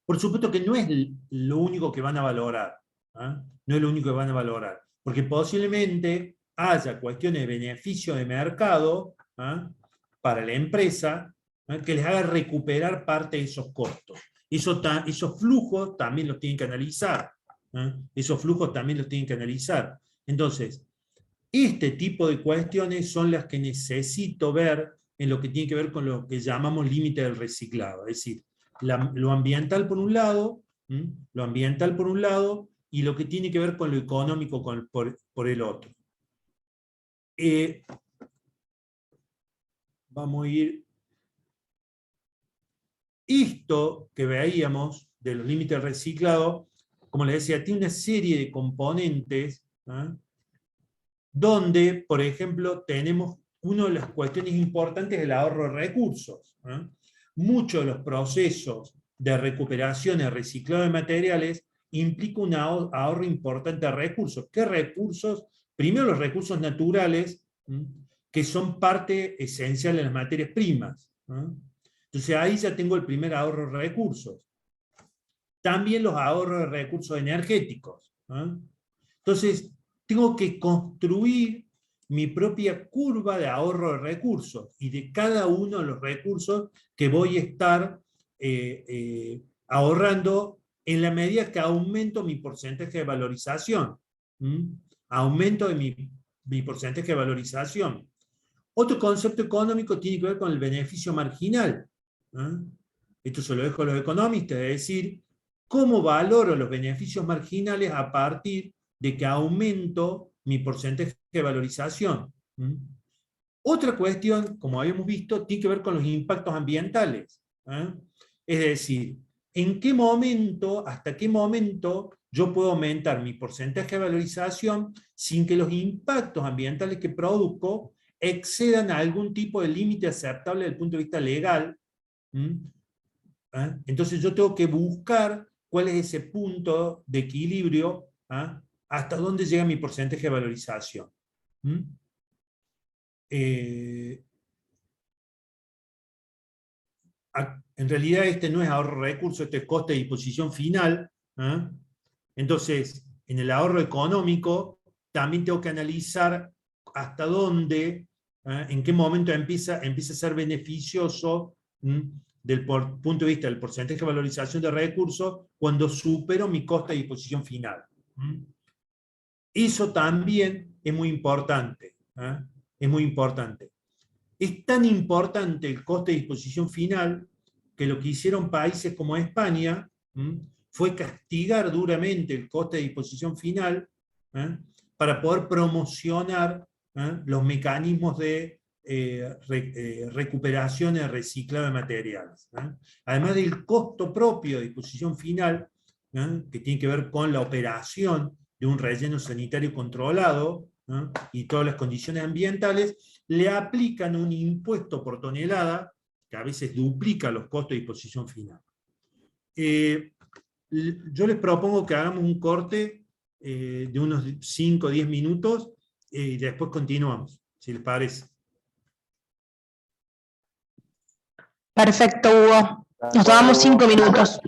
Por supuesto que no es lo único que van a valorar. No es lo único que van a valorar. Porque posiblemente haya cuestiones de beneficio de mercado para la empresa que les haga recuperar parte de esos costos. Esos flujos también los tienen que analizar. Esos flujos también los tienen que analizar. Entonces, este tipo de cuestiones son las que necesito ver en lo que tiene que ver con lo que llamamos límite del reciclado. Es decir, lo ambiental por un lado, y lo que tiene que ver con lo económico por el otro. Vamos a ir. Esto que veíamos de los límites del reciclado, como les decía, tiene una serie de componentes donde, por ejemplo, tenemos una de las cuestiones importantes del ahorro de recursos. Muchos de los procesos de recuperación y reciclado de materiales implica un ahorro importante de recursos. ¿Qué recursos? Primero los recursos naturales, que son parte esencial de las materias primas. Entonces ahí ya tengo el primer ahorro de recursos. también los ahorros de recursos energéticos. Entonces, tengo que construir mi propia curva de ahorro de recursos y de cada uno de los recursos que voy a estar ahorrando en la medida que aumento mi porcentaje de valorización. Aumento de mi porcentaje de valorización. Otro concepto económico tiene que ver con el beneficio marginal. Esto se lo dejo a los economistas, es decir, cómo valoro los beneficios marginales a partir de que aumento mi porcentaje de valorización. Otra cuestión, como habíamos visto, tiene que ver con los impactos ambientales. Es decir, ¿en qué momento, hasta qué momento yo puedo aumentar mi porcentaje de valorización sin que los impactos ambientales que produzco excedan a algún tipo de límite aceptable desde el punto de vista legal? Entonces yo tengo que buscar cuál es ese punto de equilibrio, hasta dónde llega mi porcentaje de valorización. En realidad este no es ahorro de recursos, este es coste de disposición final. Entonces, en el ahorro económico también tengo que analizar hasta dónde, en qué momento empieza a ser beneficioso del punto de vista del porcentaje de valorización de recursos cuando supero mi coste de disposición final. Eso también es muy importante. Es muy importante. Es tan importante el coste de disposición final que lo que hicieron países como España fue castigar duramente el coste de disposición final para poder promocionar los mecanismos de recuperación y reciclado de materiales. Además del costo propio de disposición final, que tiene que ver con la operación de un relleno sanitario controlado y todas las condiciones ambientales, le aplican un impuesto por tonelada que a veces duplica los costos de disposición final. Yo les propongo que hagamos un corte de unos 5 o 10 minutos y después continuamos, si les parece. Perfecto, Hugo. Nos tomamos 5 minutos.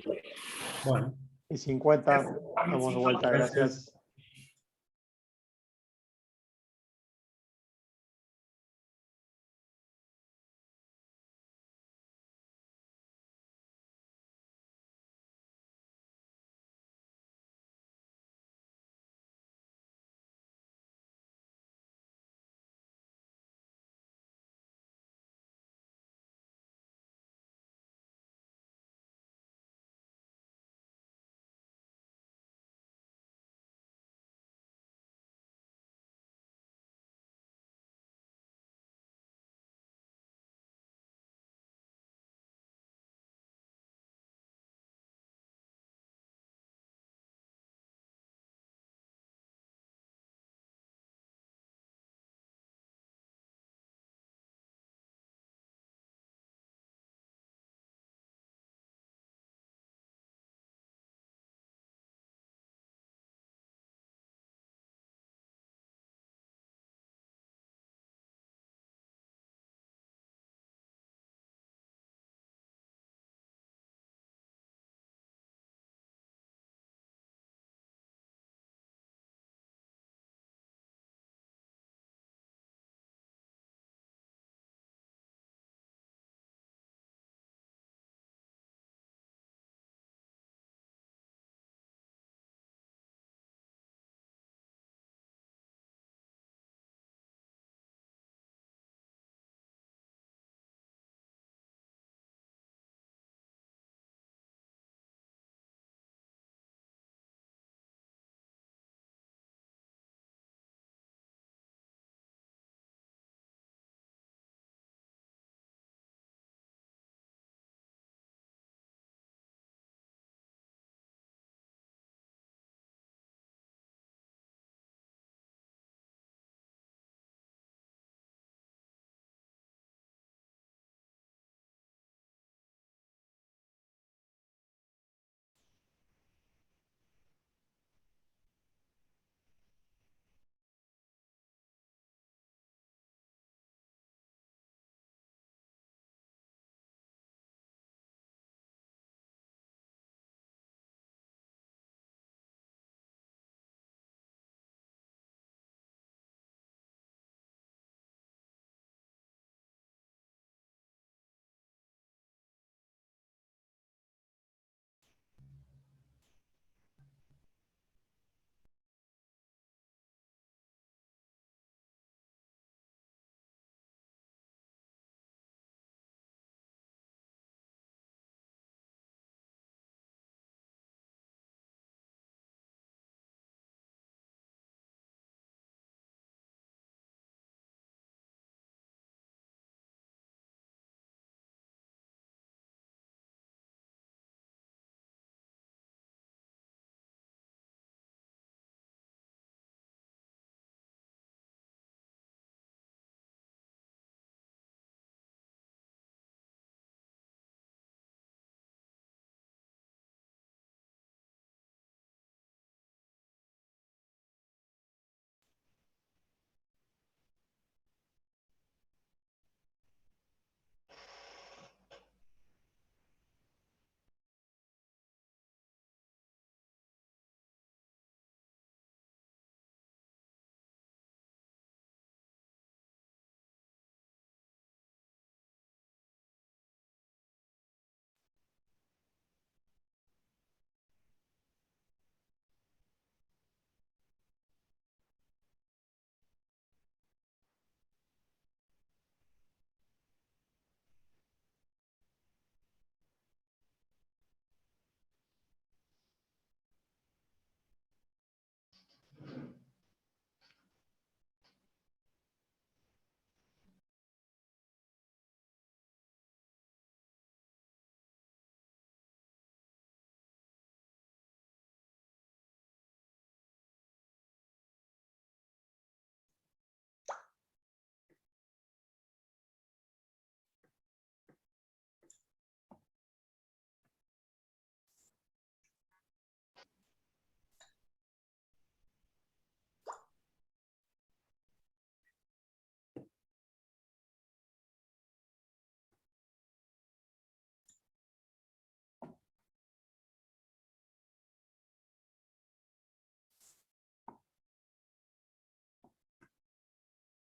Bueno. Y 50, estamos de vuelta, gracias.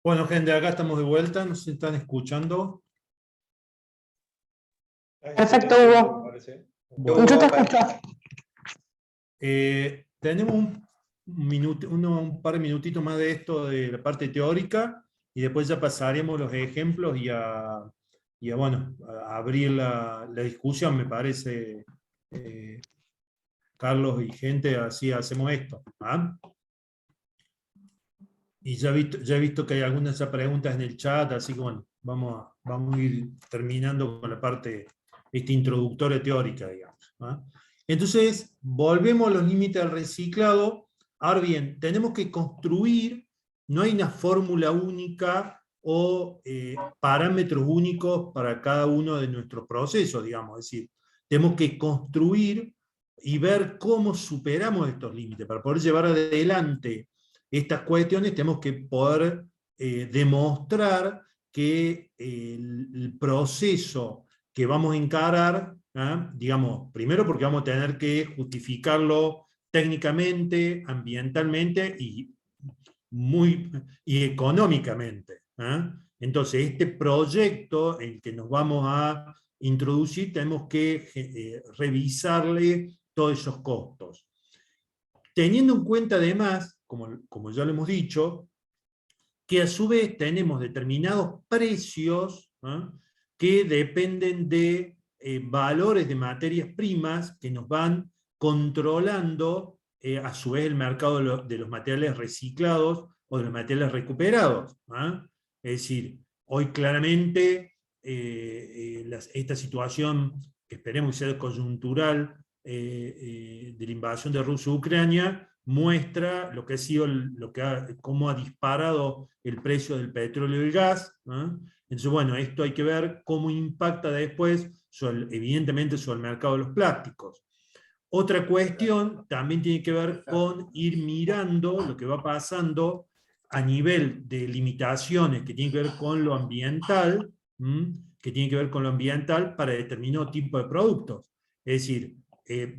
Bueno, gente, acá estamos de vuelta, nos están escuchando. Perfecto, Hugo. Bueno, Yo te escucho. tenemos un par de minutitos más de esto de la parte teórica y después ya pasaremos los ejemplos y a bueno, a abrir la discusión, me parece, Carlos y gente, así hacemos esto. ¿Ah? Y ya he visto que hay algunas ya preguntas en el chat, así que bueno, vamos a ir terminando con la parte introductoria teórica, digamos. ¿Ah? Entonces, volvemos a los límites del reciclado. Ahora bien, tenemos que construir, no hay una fórmula única o parámetros únicos para cada uno de nuestros procesos, digamos. Es decir, tenemos que construir y ver cómo superamos estos límites. Para poder llevar adelante estas cuestiones tenemos que poder demostrar que el proceso que vamos a encarar, digamos, primero porque vamos a tener que justificarlo técnicamente, ambientalmente y económicamente. Entonces, este proyecto en que nos vamos a introducir, tenemos que revisarle todos esos costos. Teniendo en cuenta además, como ya lo hemos dicho, que a su vez tenemos determinados precios que dependen de valores de materias primas que nos van controlando a su vez el mercado de los materiales reciclados o de los materiales recuperados. Es decir, hoy claramente esta situación, que esperemos que sea coyuntural, de la invasión de Rusia a Ucrania, muestra lo que ha sido, cómo ha disparado el precio del petróleo y el gas. Entonces, bueno, esto hay que ver cómo impacta después, evidentemente, sobre el mercado de los plásticos. Otra cuestión también tiene que ver con ir mirando lo que va pasando a nivel de limitaciones que tienen que ver con lo ambiental, para determinado tipo de productos. Es decir,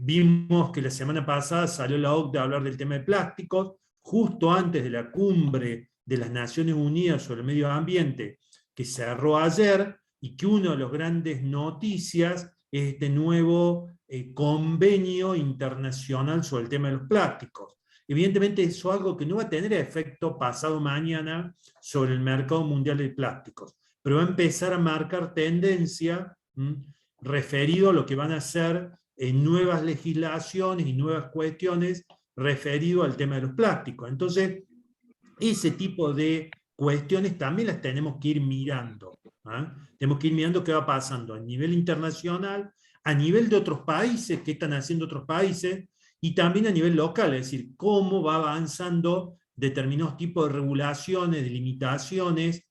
vimos que la semana pasada salió la OCDE a hablar del tema de plásticos, justo antes de la cumbre de las Naciones Unidas sobre el medio ambiente, que cerró ayer, y que una de las grandes noticias es este nuevo convenio internacional sobre el tema de los plásticos. Evidentemente eso es algo que no va a tener efecto pasado mañana sobre el mercado mundial de plásticos, pero va a empezar a marcar tendencia referido a lo que van a ser nuevas legislaciones y nuevas cuestiones referido al tema de los plásticos. Entonces, ese tipo de cuestiones también las tenemos que ir mirando. Tenemos que ir mirando qué va pasando a nivel internacional, a nivel de otros países, qué están haciendo otros países, y también a nivel local, es decir, cómo va avanzando determinados tipos de regulaciones, de limitaciones,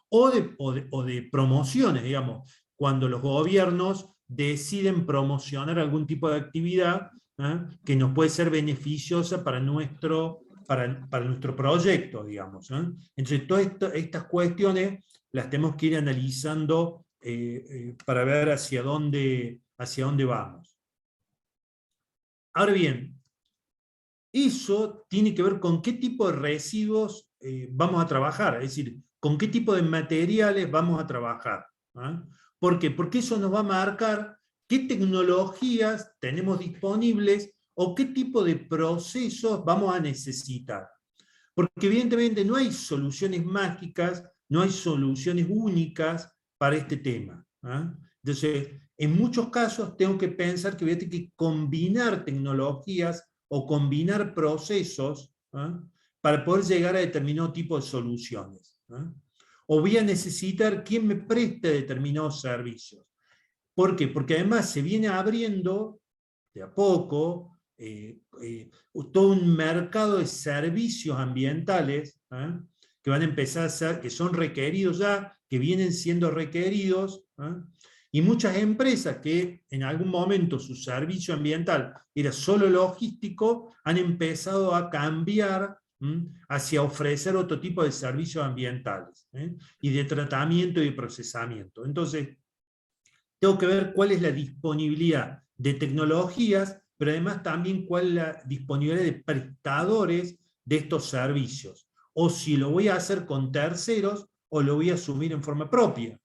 o de promociones, digamos, cuando los gobiernos deciden promocionar algún tipo de actividad que nos puede ser beneficiosa para nuestro proyecto, digamos. Entonces, todas estas cuestiones las tenemos que ir analizando para ver hacia dónde vamos. Ahora bien, eso tiene que ver con qué tipo de residuos vamos a trabajar, es decir, con qué tipo de materiales vamos a trabajar. ¿Por qué? Porque eso nos va a marcar qué tecnologías tenemos disponibles o qué tipo de procesos vamos a necesitar. Porque evidentemente no hay soluciones mágicas, no hay soluciones únicas para este tema. Entonces, en muchos casos tengo que pensar que voy a tener que combinar tecnologías o combinar procesos para poder llegar a determinado tipo de soluciones. O voy a necesitar quien me preste determinados servicios. ¿Por qué? Porque además se viene abriendo de a poco todo un mercado de servicios ambientales que van a empezar a ser, que son requeridos ya, que vienen siendo requeridos, y muchas empresas que en algún momento su servicio ambiental era solo logístico, han empezado a cambiar hacia ofrecer otro tipo de servicios ambientales y de tratamiento y de procesamiento. Entonces, tengo que ver cuál es la disponibilidad de tecnologías, pero además también cuál es la disponibilidad de prestadores de estos servicios. o si lo voy a hacer con terceros, o lo voy a asumir en forma propia,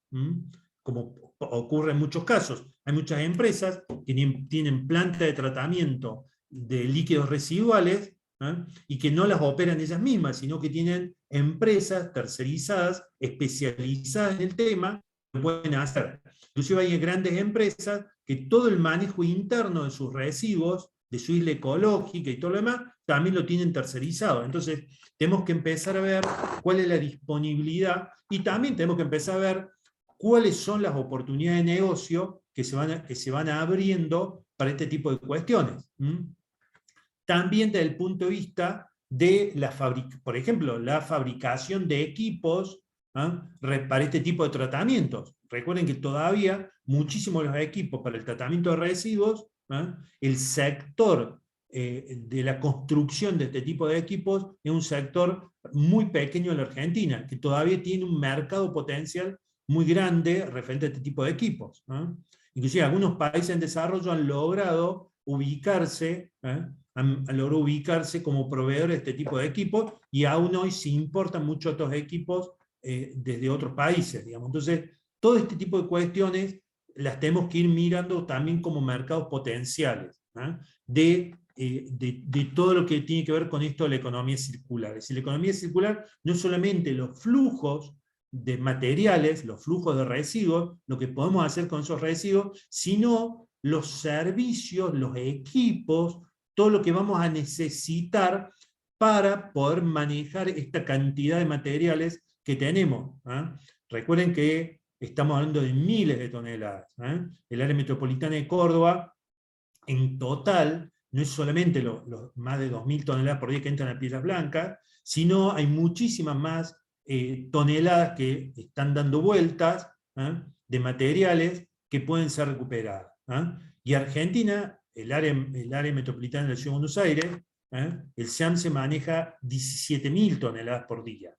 como ocurre en muchos casos. Hay muchas empresas que tienen planta de tratamiento de líquidos residuales, y que no las operan ellas mismas, sino que tienen empresas tercerizadas, especializadas en el tema, que lo pueden hacer. Inclusive hay grandes empresas que todo el manejo interno de sus residuos, de su isla ecológica y todo lo demás, también lo tienen tercerizado. Entonces, tenemos que empezar a ver cuál es la disponibilidad, y también tenemos que empezar a ver cuáles son las oportunidades de negocio que se van abriendo para este tipo de cuestiones. También desde el punto de vista de por ejemplo, la fabricación de equipos para este tipo de tratamientos. Recuerden que todavía muchísimos de los equipos para el tratamiento de residuos, el sector de la construcción de este tipo de equipos es un sector muy pequeño en la Argentina, que todavía tiene un mercado potencial muy grande referente a este tipo de equipos. Inclusive algunos países en desarrollo han logrado ubicarse, como proveedores de este tipo de equipos, y aún hoy se importan muchos estos equipos desde otros países, digamos. Entonces, todo este tipo de cuestiones las tenemos que ir mirando también como mercados potenciales, de todo lo que tiene que ver con esto de la economía circular. Es decir, la economía circular no es solamente los flujos de materiales, los flujos de residuos, lo que podemos hacer con esos residuos, sino los servicios, los equipos, todo lo que vamos a necesitar para poder manejar esta cantidad de materiales que tenemos. Recuerden que estamos hablando de miles de toneladas. El área metropolitana de Córdoba, en total, no es solamente los más de 2.000 toneladas por día que entran a Piedras Blancas, sino hay muchísimas más toneladas que están dando vueltas de materiales que pueden ser recuperadas. Y Argentina, el área metropolitana de la Ciudad de Buenos Aires, el SEAMSE maneja 17.000 toneladas por día.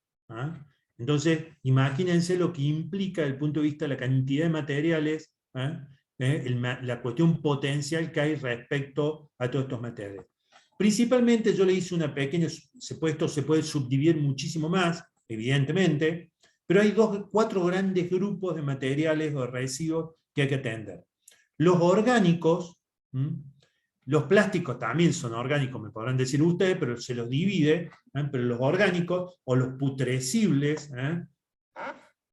Entonces, imagínense lo que implica desde el punto de vista de la cantidad de materiales, la cuestión potencial que hay respecto a todos estos materiales. Principalmente yo le hice una pequeña, esto se puede subdividir muchísimo más, evidentemente, pero hay 4 grandes grupos de materiales o residuos que hay que atender. Los orgánicos, los plásticos también son orgánicos, me podrán decir ustedes, pero se los divide, pero los orgánicos o los putrescibles,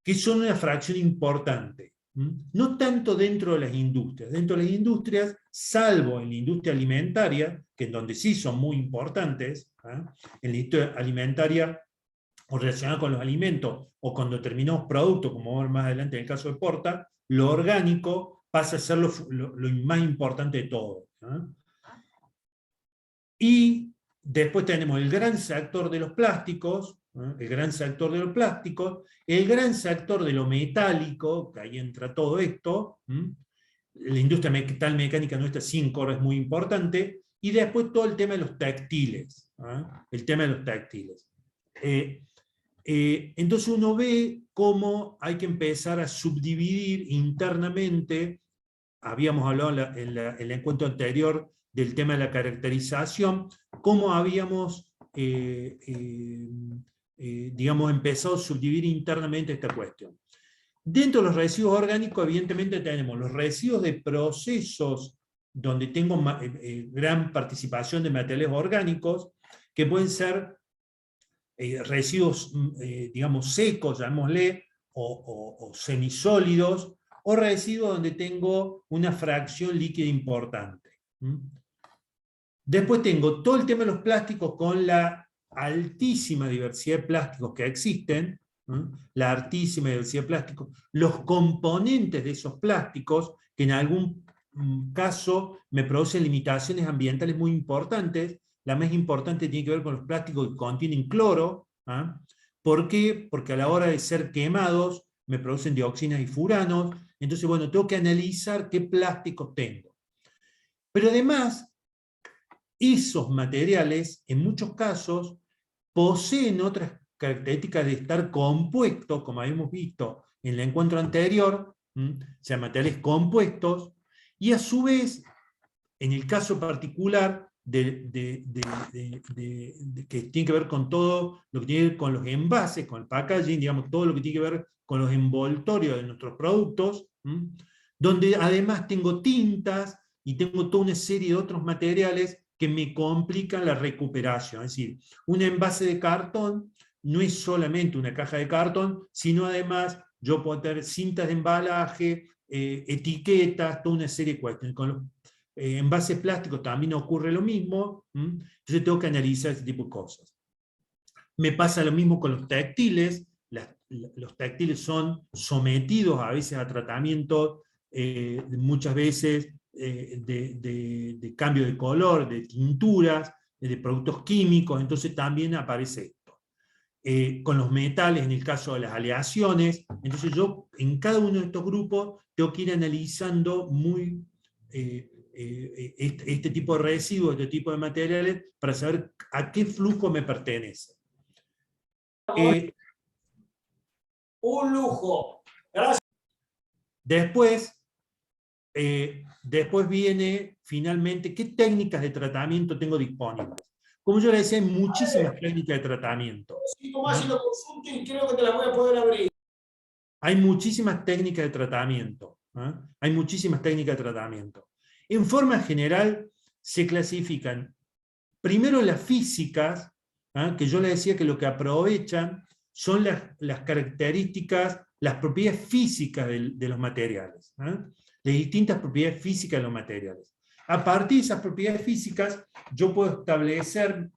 que son una fracción importante. No tanto dentro de las industrias. Dentro de las industrias, salvo en la industria alimentaria, que es donde sí son muy importantes, en la industria alimentaria o relacionada con los alimentos o con determinados productos, como vamos a ver más adelante en el caso de Porta, lo orgánico pasa a ser lo más importante de todo. Y después tenemos el gran sector de los plásticos, el gran sector de los plásticos, el gran sector de lo metálico, que ahí entra todo esto, la industria metalmecánica nuestra 5 horas es muy importante, y después todo el tema de los textiles, el tema de los textiles. Entonces uno ve cómo hay que empezar a subdividir internamente. Habíamos hablado en el encuentro anterior del tema de la caracterización, cómo habíamos digamos, empezado a subdividir internamente esta cuestión. Dentro de los residuos orgánicos, evidentemente tenemos los residuos de procesos donde tengo gran participación de materiales orgánicos, que pueden ser residuos, digamos, secos, llamémosle, o semisólidos, o residuos donde tengo una fracción líquida importante. Después tengo todo el tema de los plásticos con la altísima diversidad de plásticos que existen, la altísima diversidad de plásticos, los componentes de esos plásticos, que en algún caso me producen limitaciones ambientales muy importantes. La más importante tiene que ver con los plásticos que contienen cloro. ¿Por qué? Porque a la hora de ser quemados me producen dioxinas y furanos. Entonces, bueno, tengo que analizar qué plásticos tengo. Pero además, esos materiales, en muchos casos, poseen otras características de estar compuestos, como habíamos visto en el encuentro anterior, o sea, materiales compuestos, y a su vez, en el caso particular que tiene que ver con todo lo que tiene que ver con los envases, con el packaging, digamos, todo lo que tiene que ver con los envoltorios de nuestros productos, donde además tengo tintas y tengo toda una serie de otros materiales que me complican la recuperación. Es decir, un envase de cartón no es solamente una caja de cartón, sino además yo puedo tener cintas de embalaje, etiquetas, toda una serie de cuestiones. Con los envases plásticos también ocurre lo mismo, entonces tengo que analizar ese tipo de cosas. Me pasa lo mismo con los textiles. Los textiles son sometidos a veces a tratamientos, muchas veces de cambio de color, de tinturas, de productos químicos, entonces también aparece esto. Con los metales, en el caso de las aleaciones, entonces yo en cada uno de estos grupos tengo que ir analizando muy este tipo de residuos, este tipo de materiales, para saber a qué flujo me pertenece. Un lujo. Gracias. Después viene finalmente qué técnicas de tratamiento tengo disponibles. Como yo le decía, hay muchísimas técnicas de tratamiento. Sí, Tomás, si lo consulto y creo que te las voy a poder abrir. Hay muchísimas técnicas de tratamiento. Hay muchísimas técnicas de tratamiento. En forma general, se clasifican primero las físicas, que yo le decía que lo que aprovechan son las características, las propiedades físicas de los materiales, las distintas propiedades físicas de los materiales. A partir de esas propiedades físicas, yo puedo establecer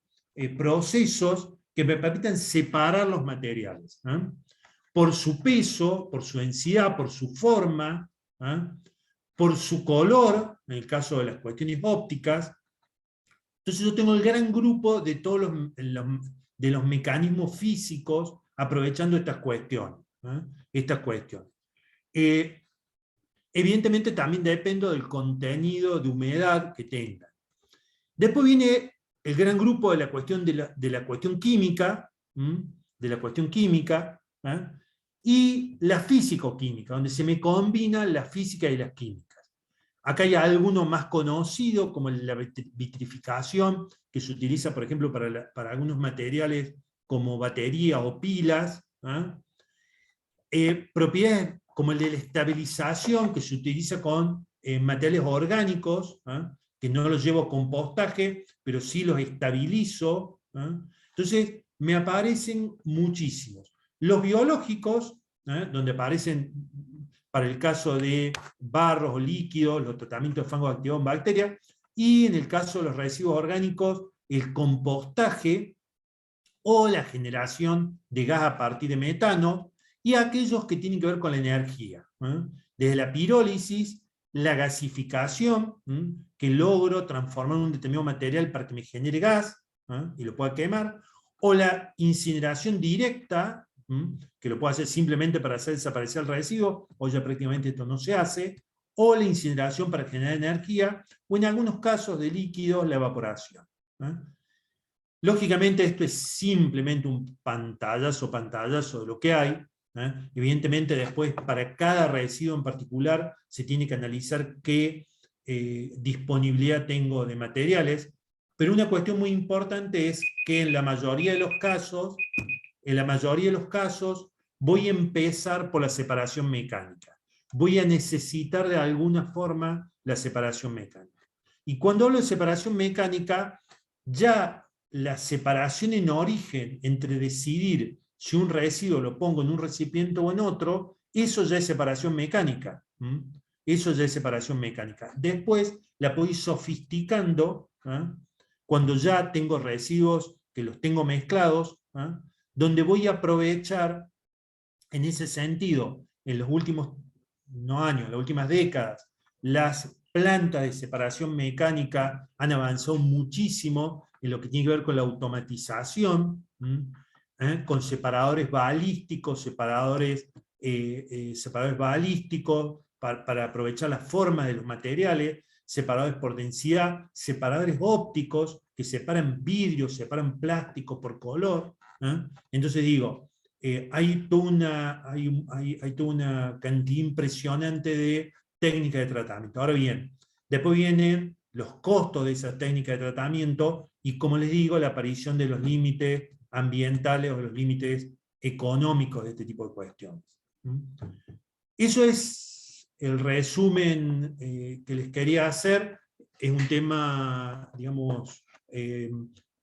procesos que me permitan separar los materiales, por su peso, por su densidad, por su forma, por su color, en el caso de las cuestiones ópticas. Entonces yo tengo el gran grupo de todos los mecanismos físicos aprovechando estas cuestiones. Evidentemente también dependo del contenido de humedad que tenga. Después viene el gran grupo de la cuestión, de la cuestión química, y la físico-química, donde se me combinan la física y las químicas. Acá hay alguno más conocido, como la vitrificación, que se utiliza, por ejemplo, para algunos materiales como baterías o pilas. Propiedades como el de la estabilización, que se utiliza con materiales orgánicos, que no los llevo a compostaje, pero sí los estabilizo. Entonces, me aparecen muchísimos. Los biológicos, donde aparecen, para el caso de barros o líquidos, los tratamientos de fango activado en bacterias, y en el caso de los residuos orgánicos, el compostaje o la generación de gas a partir de metano, y aquellos que tienen que ver con la energía. Desde la pirólisis, la gasificación, que logro transformar un determinado material para que me genere gas, y lo pueda quemar, o la incineración directa, que lo puedo hacer simplemente para hacer desaparecer el residuo, o ya prácticamente esto no se hace, o la incineración para generar energía, o en algunos casos de líquidos, la evaporación. Lógicamente esto es simplemente un pantallazo de lo que hay. Evidentemente después para cada residuo en particular se tiene que analizar qué disponibilidad tengo de materiales, pero una cuestión muy importante es que en la mayoría de los casos voy a empezar por la separación mecánica. Voy a necesitar de alguna forma la separación mecánica. Y cuando hablo de separación mecánica, ya la separación en origen entre decidir si un residuo lo pongo en un recipiente o en otro, eso ya es separación mecánica. Eso ya es separación mecánica. Después la puedo ir sofisticando, cuando ya tengo residuos que los tengo mezclados, donde voy a aprovechar, en ese sentido, en los últimos años, las últimas décadas, las plantas de separación mecánica han avanzado muchísimo en lo que tiene que ver con la automatización, con separadores balísticos, para aprovechar la forma de los materiales, separadores por densidad, separadores ópticos que separan vidrio, separan plástico por color. Entonces digo, hay toda una cantidad impresionante de técnicas de tratamiento. Ahora bien, después viene los costos de esa técnica de tratamiento y, como les digo, la aparición de los límites ambientales o los límites económicos de este tipo de cuestiones. Eso es el resumen que les quería hacer. Es un tema, digamos,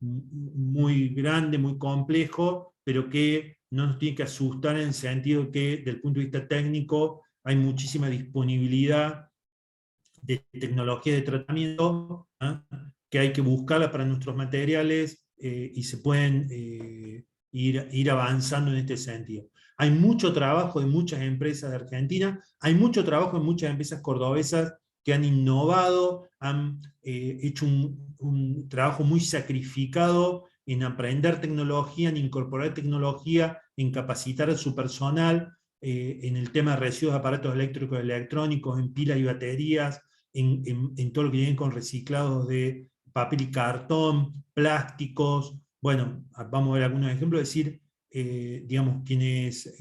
muy grande, muy complejo, pero que no nos tiene que asustar en el sentido que, desde el punto de vista técnico, hay muchísima disponibilidad de tecnología de tratamiento, ¿eh? Que hay que buscarla para nuestros materiales y se pueden ir avanzando en este sentido. Hay mucho trabajo de muchas empresas de Argentina, hay mucho trabajo en muchas empresas cordobesas que han innovado, han hecho un trabajo muy sacrificado en aprender tecnología, en incorporar tecnología, en capacitar a su personal, en el tema de residuos de aparatos eléctricos y electrónicos, en pilas y baterías, en todo lo que viene con reciclados de papel y cartón, plásticos. Bueno, vamos a ver algunos ejemplos. Es decir, digamos, quienes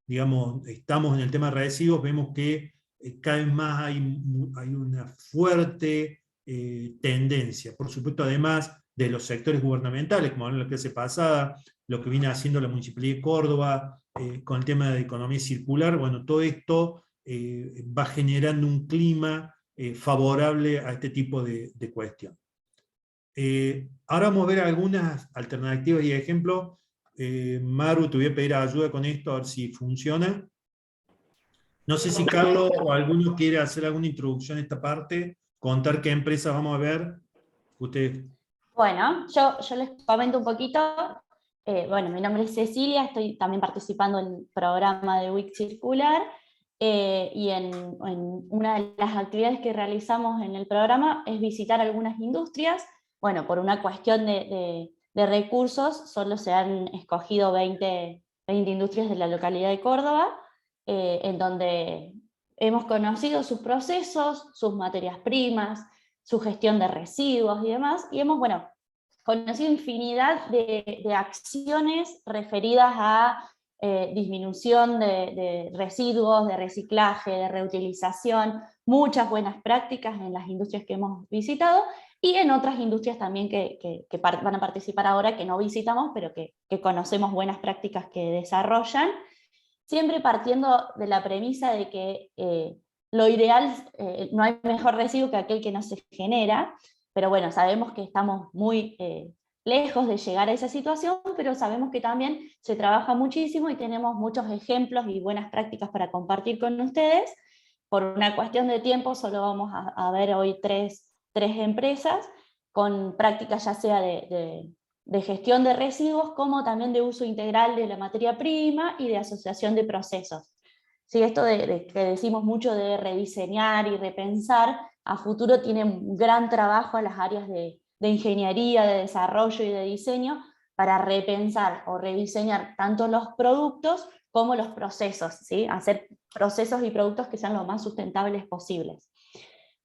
digamos, estamos en el tema de residuos, vemos que cada vez más hay una fuerte tendencia. Por supuesto, además de los sectores gubernamentales, como en la clase pasada, lo que viene haciendo la Municipalidad de Córdoba con el tema de economía circular, bueno, todo esto va generando un clima favorable a este tipo de cuestión. Ahora vamos a ver algunas alternativas y ejemplos. Maru, te voy a pedir ayuda con esto, a ver si funciona. No sé si Carlos o alguno quiere hacer alguna introducción a esta parte, contar qué empresas vamos a ver. Ustedes. Bueno, yo les comento un poquito. Bueno, mi nombre es Cecilia, estoy también participando en el programa de WIC Circular, y en una de las actividades que realizamos en el programa es visitar algunas industrias. Bueno, por una cuestión de recursos, solo se han escogido 20 industrias de la localidad de Córdoba, en donde hemos conocido sus procesos, sus materias primas, su gestión de residuos y demás, y hemos, bueno, conocido infinidad de acciones referidas a disminución de residuos, de reciclaje, de reutilización, muchas buenas prácticas en las industrias que hemos visitado, y en otras industrias también que van a participar ahora, que no visitamos, pero que conocemos buenas prácticas que desarrollan, siempre partiendo de la premisa de que lo ideal, no hay mejor residuo que aquel que no se genera, pero bueno, sabemos que estamos muy lejos de llegar a esa situación, pero sabemos que también se trabaja muchísimo y tenemos muchos ejemplos y buenas prácticas para compartir con ustedes. Por una cuestión de tiempo solo vamos a ver hoy tres empresas con prácticas ya sea de gestión de residuos, como también de uso integral de la materia prima y de asociación de procesos. Sí, esto de que decimos mucho de rediseñar y repensar, a futuro tiene un gran trabajo a las áreas de ingeniería, de desarrollo y de diseño para repensar o rediseñar tanto los productos como los procesos, ¿sí? Hacer procesos y productos que sean lo más sustentables posibles.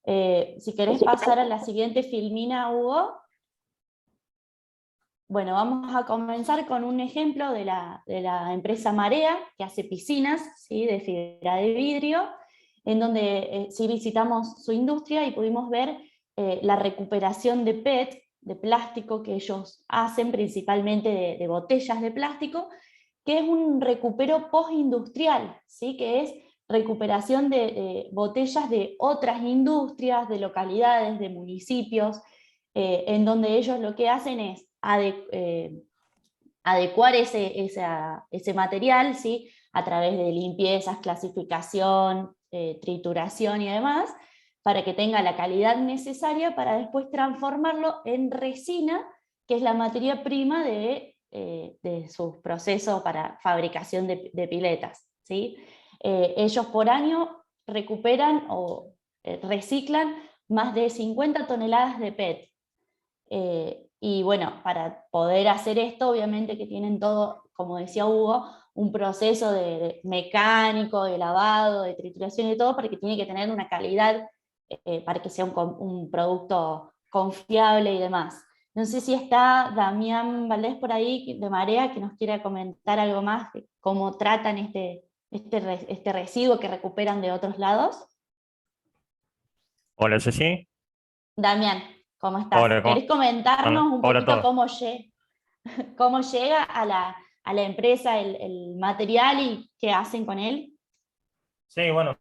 Si querés pasar a la siguiente filmina, Hugo. Bueno, vamos a comenzar con un ejemplo de la empresa Marea, que hace piscinas, ¿sí? De fibra de vidrio, en donde sí visitamos su industria y pudimos ver la recuperación de PET, de plástico, que ellos hacen principalmente de botellas de plástico, que es un recupero postindustrial, ¿sí? Que es recuperación de botellas de otras industrias, de localidades, de municipios, en donde ellos lo que hacen es adecuar ese material, ¿sí? A través de limpiezas, clasificación, trituración y demás, para que tenga la calidad necesaria para después transformarlo en resina, que es la materia prima de sus procesos para fabricación de piletas, ¿sí? Ellos por año recuperan o reciclan más de 50 toneladas de PET. Y bueno, para poder hacer esto, obviamente que tienen todo, como decía Hugo, un proceso de mecánico, de lavado, de trituración y todo, porque tiene que tener una calidad para que sea un producto confiable y demás. No sé si está Damián Valdés por ahí, de Marea, que nos quiera comentar algo más de cómo tratan este residuo que recuperan de otros lados. Hola, Ceci. Damián, ¿cómo estás? Hola, ¿Querés comentarnos un hola a poquito todos. cómo llega a la empresa el material y qué hacen con él? Sí, bueno,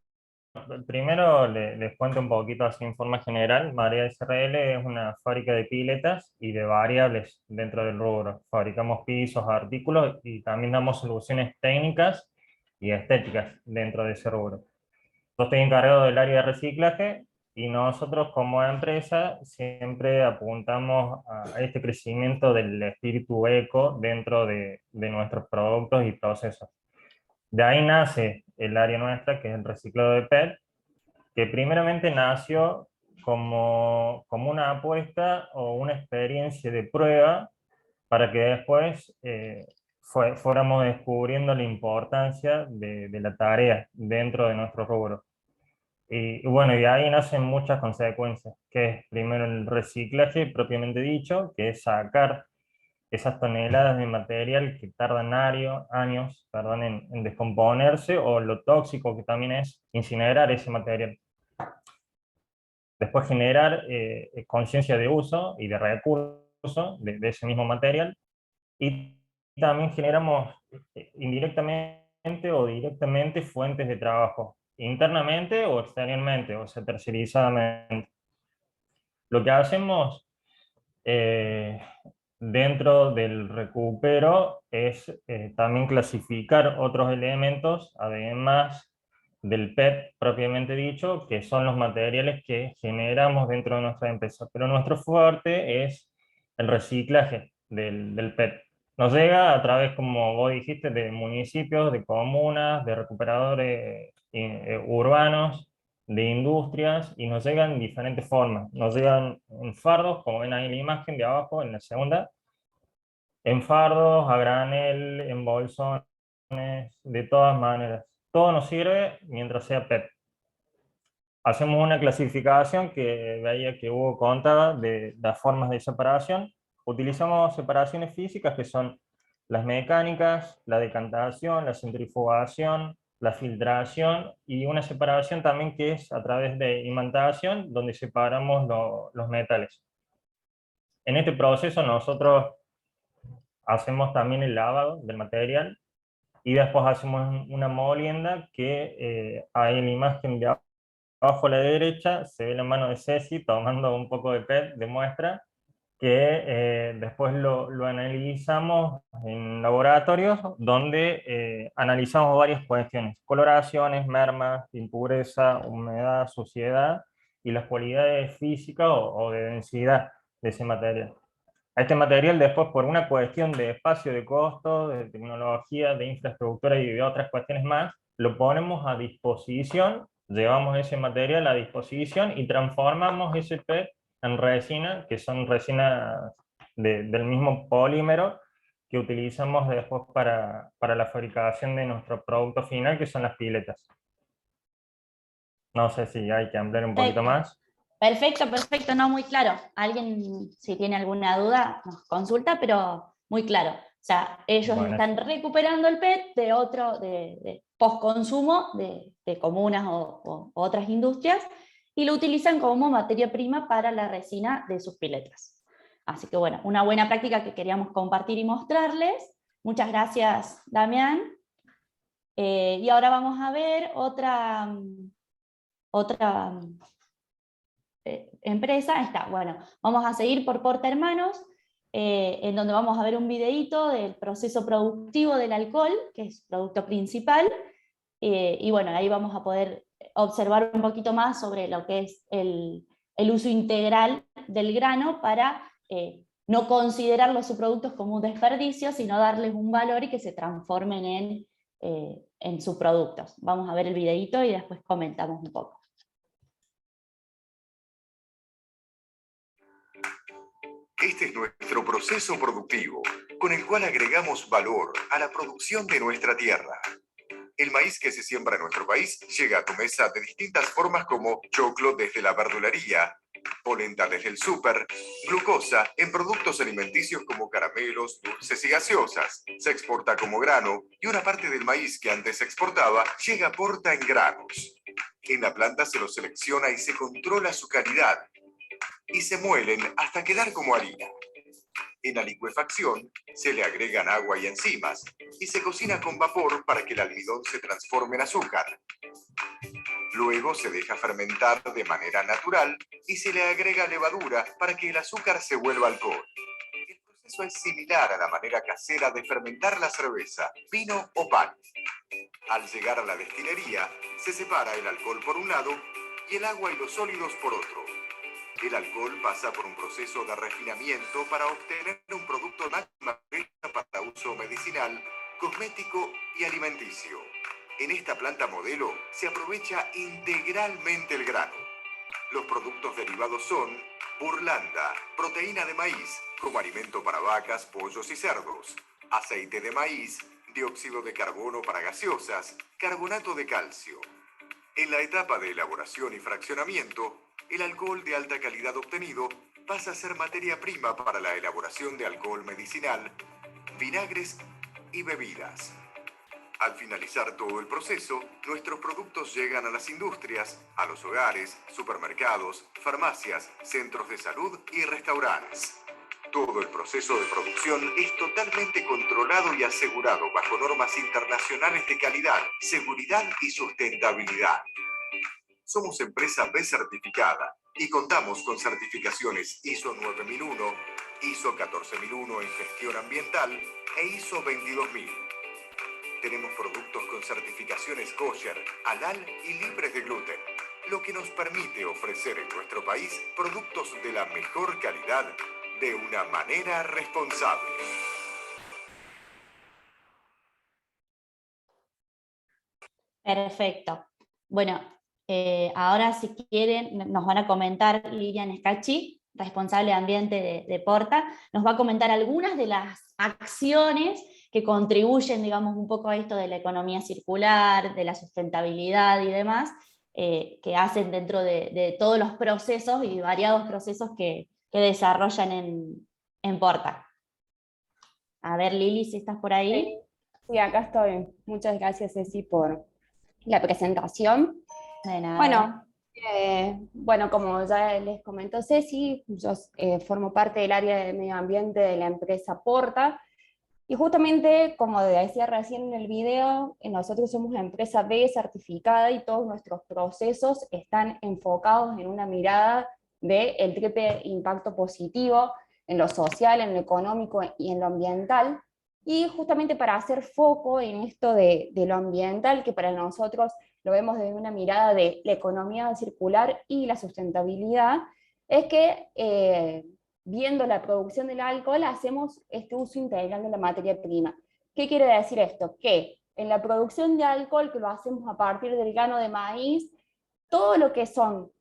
primero les cuento un poquito así en forma general. Marea SRL es una fábrica de piletas y de variables dentro del rubro. Fabricamos pisos, artículos y también damos soluciones técnicas y estéticas dentro de ese rubro. Yo estoy encargado del área de reciclaje y nosotros como empresa siempre apuntamos a este crecimiento del espíritu eco dentro de nuestros productos y procesos. De ahí nace el área nuestra, que es el reciclado de PET, que primeramente nació como una apuesta o una experiencia de prueba para que después fuéramos descubriendo la importancia de la tarea dentro de nuestro rubro. Y bueno, y de ahí nacen muchas consecuencias, que es primero el reciclaje propiamente dicho, que es sacar esas toneladas de material que tardan años en descomponerse, o lo tóxico que también es incinerar ese material. Después generar conciencia de uso y de recurso de ese mismo material, y también generamos indirectamente o directamente fuentes de trabajo, internamente o exteriormente, o sea, tercerizadamente. Lo que hacemos dentro del recupero es también clasificar otros elementos, además del PET propiamente dicho, que son los materiales que generamos dentro de nuestra empresa. Pero nuestro fuerte es el reciclaje del PET. Nos llega a través, como vos dijiste, de municipios, de comunas, de recuperadores urbanos, de industrias, y nos llegan en diferentes formas. Nos llegan en fardos, como ven ahí en la imagen de abajo, en la segunda, en fardos, a granel, en bolsones, de todas maneras. Todo nos sirve mientras sea PET. Hacemos una clasificación que veía que Hugo contaba de las formas de separación. Utilizamos separaciones físicas que son las mecánicas, la decantación, la centrifugación, la filtración, y una separación también que es a través de imantación, donde separamos los metales. En este proceso nosotros hacemos también el lavado del material y después hacemos una molienda que ahí en la imagen de abajo a la derecha se ve la mano de Ceci tomando un poco de PET de muestra, que después lo analizamos en laboratorios donde analizamos varias cuestiones: coloraciones, mermas, impureza, humedad, suciedad y las cualidades físicas o de densidad de ese material. A este material después, por una cuestión de espacio, de costo, de tecnología, de infraestructura y de otras cuestiones más, lo ponemos a disposición, llevamos ese material a disposición y transformamos ese PET en resina, que son resinas del mismo polímero que utilizamos después para la fabricación de nuestro producto final, que son las piletas. No sé si hay que ampliar un poquito más. Perfecto, perfecto, no, muy claro. Alguien, si tiene alguna duda, nos consulta, pero muy claro. O sea, ellos están recuperando el PET de post-consumo de comunas o otras industrias, y lo utilizan como materia prima para la resina de sus piletas. Así que bueno, una buena práctica que queríamos compartir y mostrarles. Muchas gracias, Damián. Y ahora vamos a ver otra empresa. Está, bueno, vamos a seguir por Porta Hermanos, en donde vamos a ver un videíto del proceso productivo del alcohol, que es producto principal, y bueno, ahí vamos a poder observar un poquito más sobre lo que es el uso integral del grano para no considerar los subproductos como un desperdicio, sino darles un valor y que se transformen en subproductos. Vamos a ver el videíto y después comentamos un poco. Este es nuestro proceso productivo, con el cual agregamos valor a la producción de nuestra tierra. El maíz que se siembra en nuestro país llega a tu mesa de distintas formas, como choclo desde la verdulería, polenta desde el súper, glucosa en productos alimenticios como caramelos, dulces y gaseosas. Se exporta como grano, y una parte del maíz que antes se exportaba llega a Porta en granos. En la planta se lo selecciona y se controla su calidad. y se muelen hasta quedar como harina. En la licuefacción se le agregan agua y enzimas y se cocina con vapor para que el almidón se transforme en azúcar. Luego se deja fermentar de manera natural y se le agrega levadura para que el azúcar se vuelva alcohol. El proceso es similar a la manera casera de fermentar la cerveza, vino o pan. Al llegar a la destilería, se separa el alcohol por un lado y el agua y los sólidos por otro. El alcohol pasa por un proceso de refinamiento para obtener un producto de máxima pureza para uso medicinal, cosmético y alimenticio. En esta planta modelo se aprovecha integralmente el grano. Los productos derivados son burlanda, proteína de maíz, como alimento para vacas, pollos y cerdos, aceite de maíz, dióxido de carbono para gaseosas, carbonato de calcio. En la etapa de elaboración y fraccionamiento, el alcohol de alta calidad obtenido pasa a ser materia prima para la elaboración de alcohol medicinal, vinagres y bebidas. Al finalizar todo el proceso, nuestros productos llegan a las industrias, a los hogares, supermercados, farmacias, centros de salud y restaurantes. Todo el proceso de producción es totalmente controlado y asegurado bajo normas internacionales de calidad, seguridad y sustentabilidad. Somos empresa B certificada y contamos con certificaciones ISO 9001, ISO 14001 en gestión ambiental e ISO 22000. Tenemos productos con certificaciones kosher, halal y libres de gluten, lo que nos permite ofrecer en nuestro país productos de la mejor calidad de una manera responsable. Perfecto. Bueno, ahora si quieren nos van a comentar Lilian Scacchi, responsable de ambiente de Porta, nos va a comentar algunas de las acciones que contribuyen, digamos, un poco a esto de la economía circular, de la sustentabilidad y demás, que hacen dentro de todos los procesos y variados procesos que desarrollan en Porta. A ver, Lili, si estás por ahí. Sí, acá estoy. Muchas gracias, Ceci, por la presentación. De nada. Bueno, como ya les comentó Ceci, yo formo parte del área de medio ambiente de la empresa Porta, y justamente, como decía recién en el video, nosotros somos una empresa B certificada y todos nuestros procesos están enfocados en una mirada del triple impacto positivo en lo social, en lo económico y en lo ambiental. Y justamente para hacer foco en esto de lo ambiental, que para nosotros lo vemos desde una mirada de la economía circular y la sustentabilidad, es que viendo la producción del alcohol hacemos este uso integral de la materia prima. ¿Qué quiere decir esto? Que en la producción de alcohol, que lo hacemos a partir del grano de maíz, todo lo que son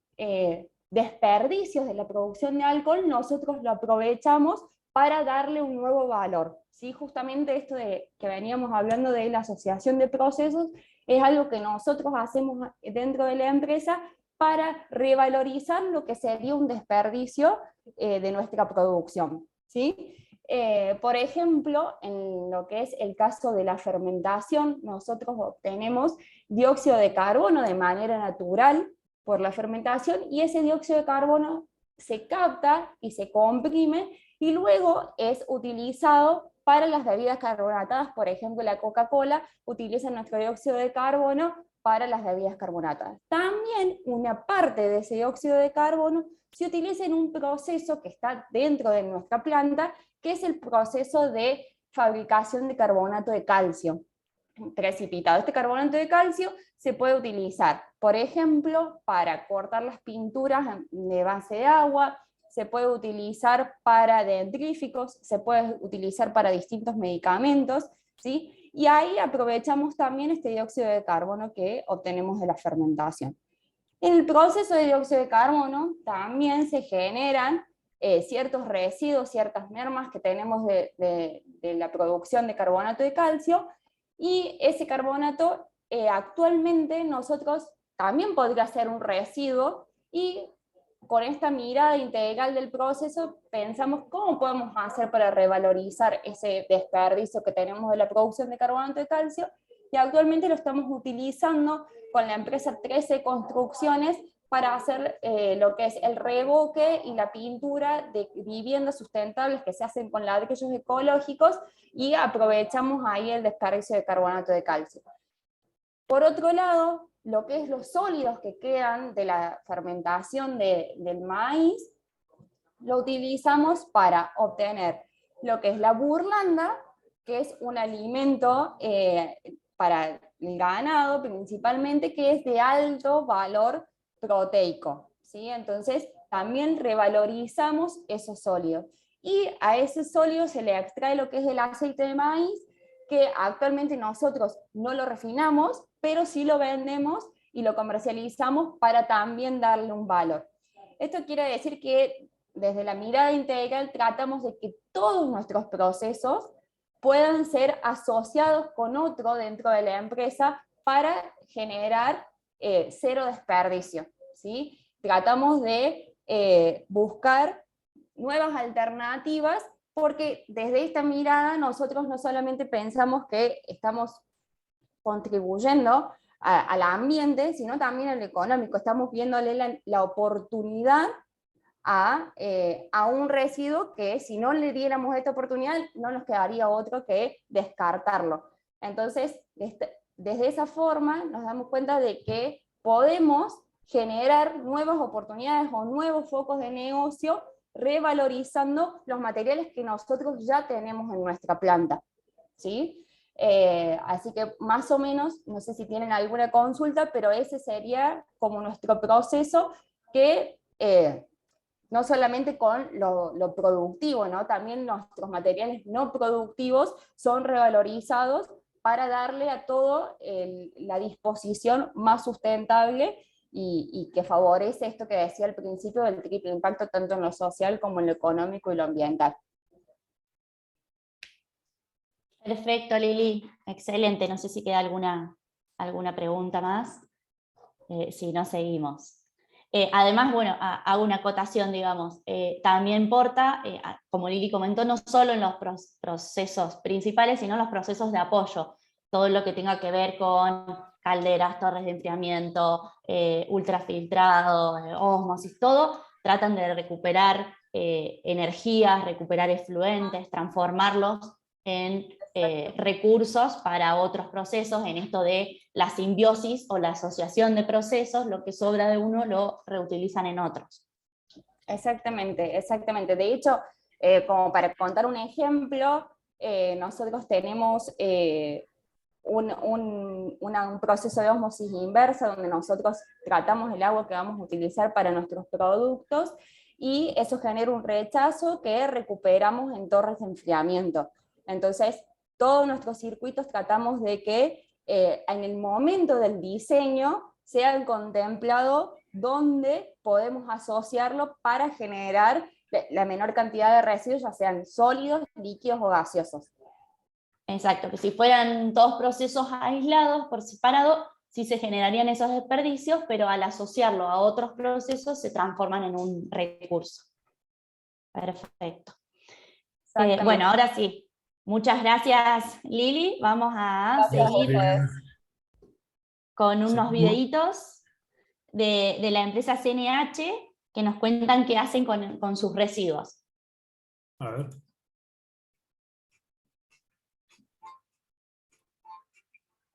desperdicios de la producción de alcohol, nosotros lo aprovechamos para darle un nuevo valor. ¿Sí? Justamente esto de que veníamos hablando de la asociación de procesos es algo que nosotros hacemos dentro de la empresa para revalorizar lo que sería un desperdicio de nuestra producción. ¿Sí? Por ejemplo, en lo que es el caso de la fermentación, nosotros obtenemos dióxido de carbono de manera natural por la fermentación, y ese dióxido de carbono se capta y se comprime y luego es utilizado para las bebidas carbonatadas. Por ejemplo, la Coca-Cola utiliza nuestro dióxido de carbono para las bebidas carbonatadas. También una parte de ese dióxido de carbono se utiliza en un proceso que está dentro de nuestra planta, que es el proceso de fabricación de carbonato de calcio precipitado. Este carbonato de calcio se puede utilizar, por ejemplo, para cortar las pinturas de base de agua, se puede utilizar para dendríficos, se puede utilizar para distintos medicamentos, ¿sí? Y ahí aprovechamos también este dióxido de carbono que obtenemos de la fermentación. En el proceso de dióxido de carbono también se generan ciertos residuos, ciertas mermas que tenemos de la producción de carbonato de calcio, y ese carbonato actualmente nosotros también podría ser un residuo, y con esta mirada integral del proceso pensamos cómo podemos hacer para revalorizar ese desperdicio que tenemos de la producción de carbonato de calcio, y actualmente lo estamos utilizando con la empresa 13 Construcciones para hacer lo que es el revoque y la pintura de viviendas sustentables que se hacen con ladrillos ecológicos, y aprovechamos ahí el desperdicio de carbonato de calcio. Por otro lado, lo que es los sólidos que quedan de la fermentación del maíz, lo utilizamos para obtener lo que es la burlanda, que es un alimento para el ganado principalmente, que es de alto valor proteico, ¿sí? Entonces también revalorizamos esos sólidos. Y a ese sólido se le extrae lo que es el aceite de maíz, que actualmente nosotros no lo refinamos, pero sí lo vendemos y lo comercializamos para también darle un valor. Esto quiere decir que desde la mirada integral tratamos de que todos nuestros procesos puedan ser asociados con otro dentro de la empresa para generar cero desperdicio, ¿sí? Tratamos de buscar nuevas alternativas, porque desde esta mirada nosotros no solamente pensamos que estamos contribuyendo al ambiente, sino también al económico. Estamos viéndole la oportunidad a un residuo que, si no le diéramos esta oportunidad, no nos quedaría otro que descartarlo. Entonces, desde esa forma nos damos cuenta de que podemos generar nuevas oportunidades o nuevos focos de negocio revalorizando los materiales que nosotros ya tenemos en nuestra planta, ¿sí? Así que más o menos, no sé si tienen alguna consulta, pero ese sería como nuestro proceso, que no solamente con lo productivo, ¿no? También nuestros materiales no productivos son revalorizados para darle a todo la disposición más sustentable y que favorece esto que decía al principio del triple impacto, tanto en lo social como en lo económico y lo ambiental. Perfecto, Lili. Excelente. No sé si queda alguna pregunta más. Si no, seguimos. Además, bueno, hago una acotación, digamos. También importa, como Lili comentó, no solo en los procesos principales, sino en los procesos de apoyo. Todo lo que tenga que ver con calderas, torres de enfriamiento, ultrafiltrado, ósmosis, todo, tratan de recuperar energías, recuperar efluentes, transformarlos en recursos para otros procesos, en esto de la simbiosis o la asociación de procesos. Lo que sobra de uno lo reutilizan en otros. Exactamente, exactamente. De hecho, como para contar un ejemplo, nosotros tenemos un proceso de ósmosis inversa, donde nosotros tratamos el agua que vamos a utilizar para nuestros productos, y eso genera un rechazo que recuperamos en torres de enfriamiento. Entonces, todos nuestros circuitos tratamos de que en el momento del diseño sean contemplados dónde podemos asociarlo para generar la menor cantidad de residuos, ya sean sólidos, líquidos o gaseosos. Exacto, que si fueran todos procesos aislados, por separado, sí se generarían esos desperdicios, pero al asociarlo a otros procesos se transforman en un recurso. Perfecto. Bueno, ahora sí. Muchas gracias, Lili. Vamos a seguir con unos videitos de la empresa CNH que nos cuentan qué hacen con sus residuos. A ver.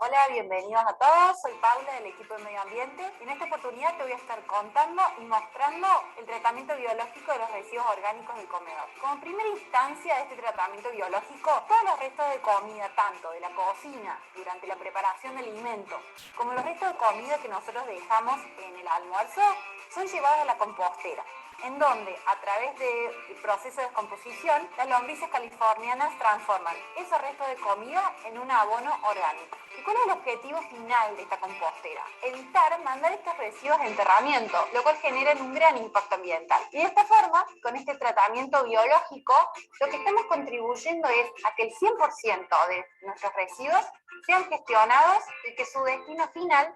Hola, bienvenidos a todos, soy Paula del equipo de Medio Ambiente y en esta oportunidad te voy a estar contando y mostrando el tratamiento biológico de los residuos orgánicos del comedor. Como primera instancia de este tratamiento biológico, todos los restos de comida, tanto de la cocina durante la preparación de alimentos, como los restos de comida que nosotros dejamos en el almuerzo, son llevados a la compostera, en donde, a través del proceso de descomposición, las lombrices californianas transforman esos restos de comida en un abono orgánico. ¿Y cuál es el objetivo final de esta compostera? Evitar mandar estos residuos de enterramiento, lo cual genera un gran impacto ambiental. Y de esta forma, con este tratamiento biológico, lo que estamos contribuyendo es a que el 100% de nuestros residuos sean gestionados y que su destino final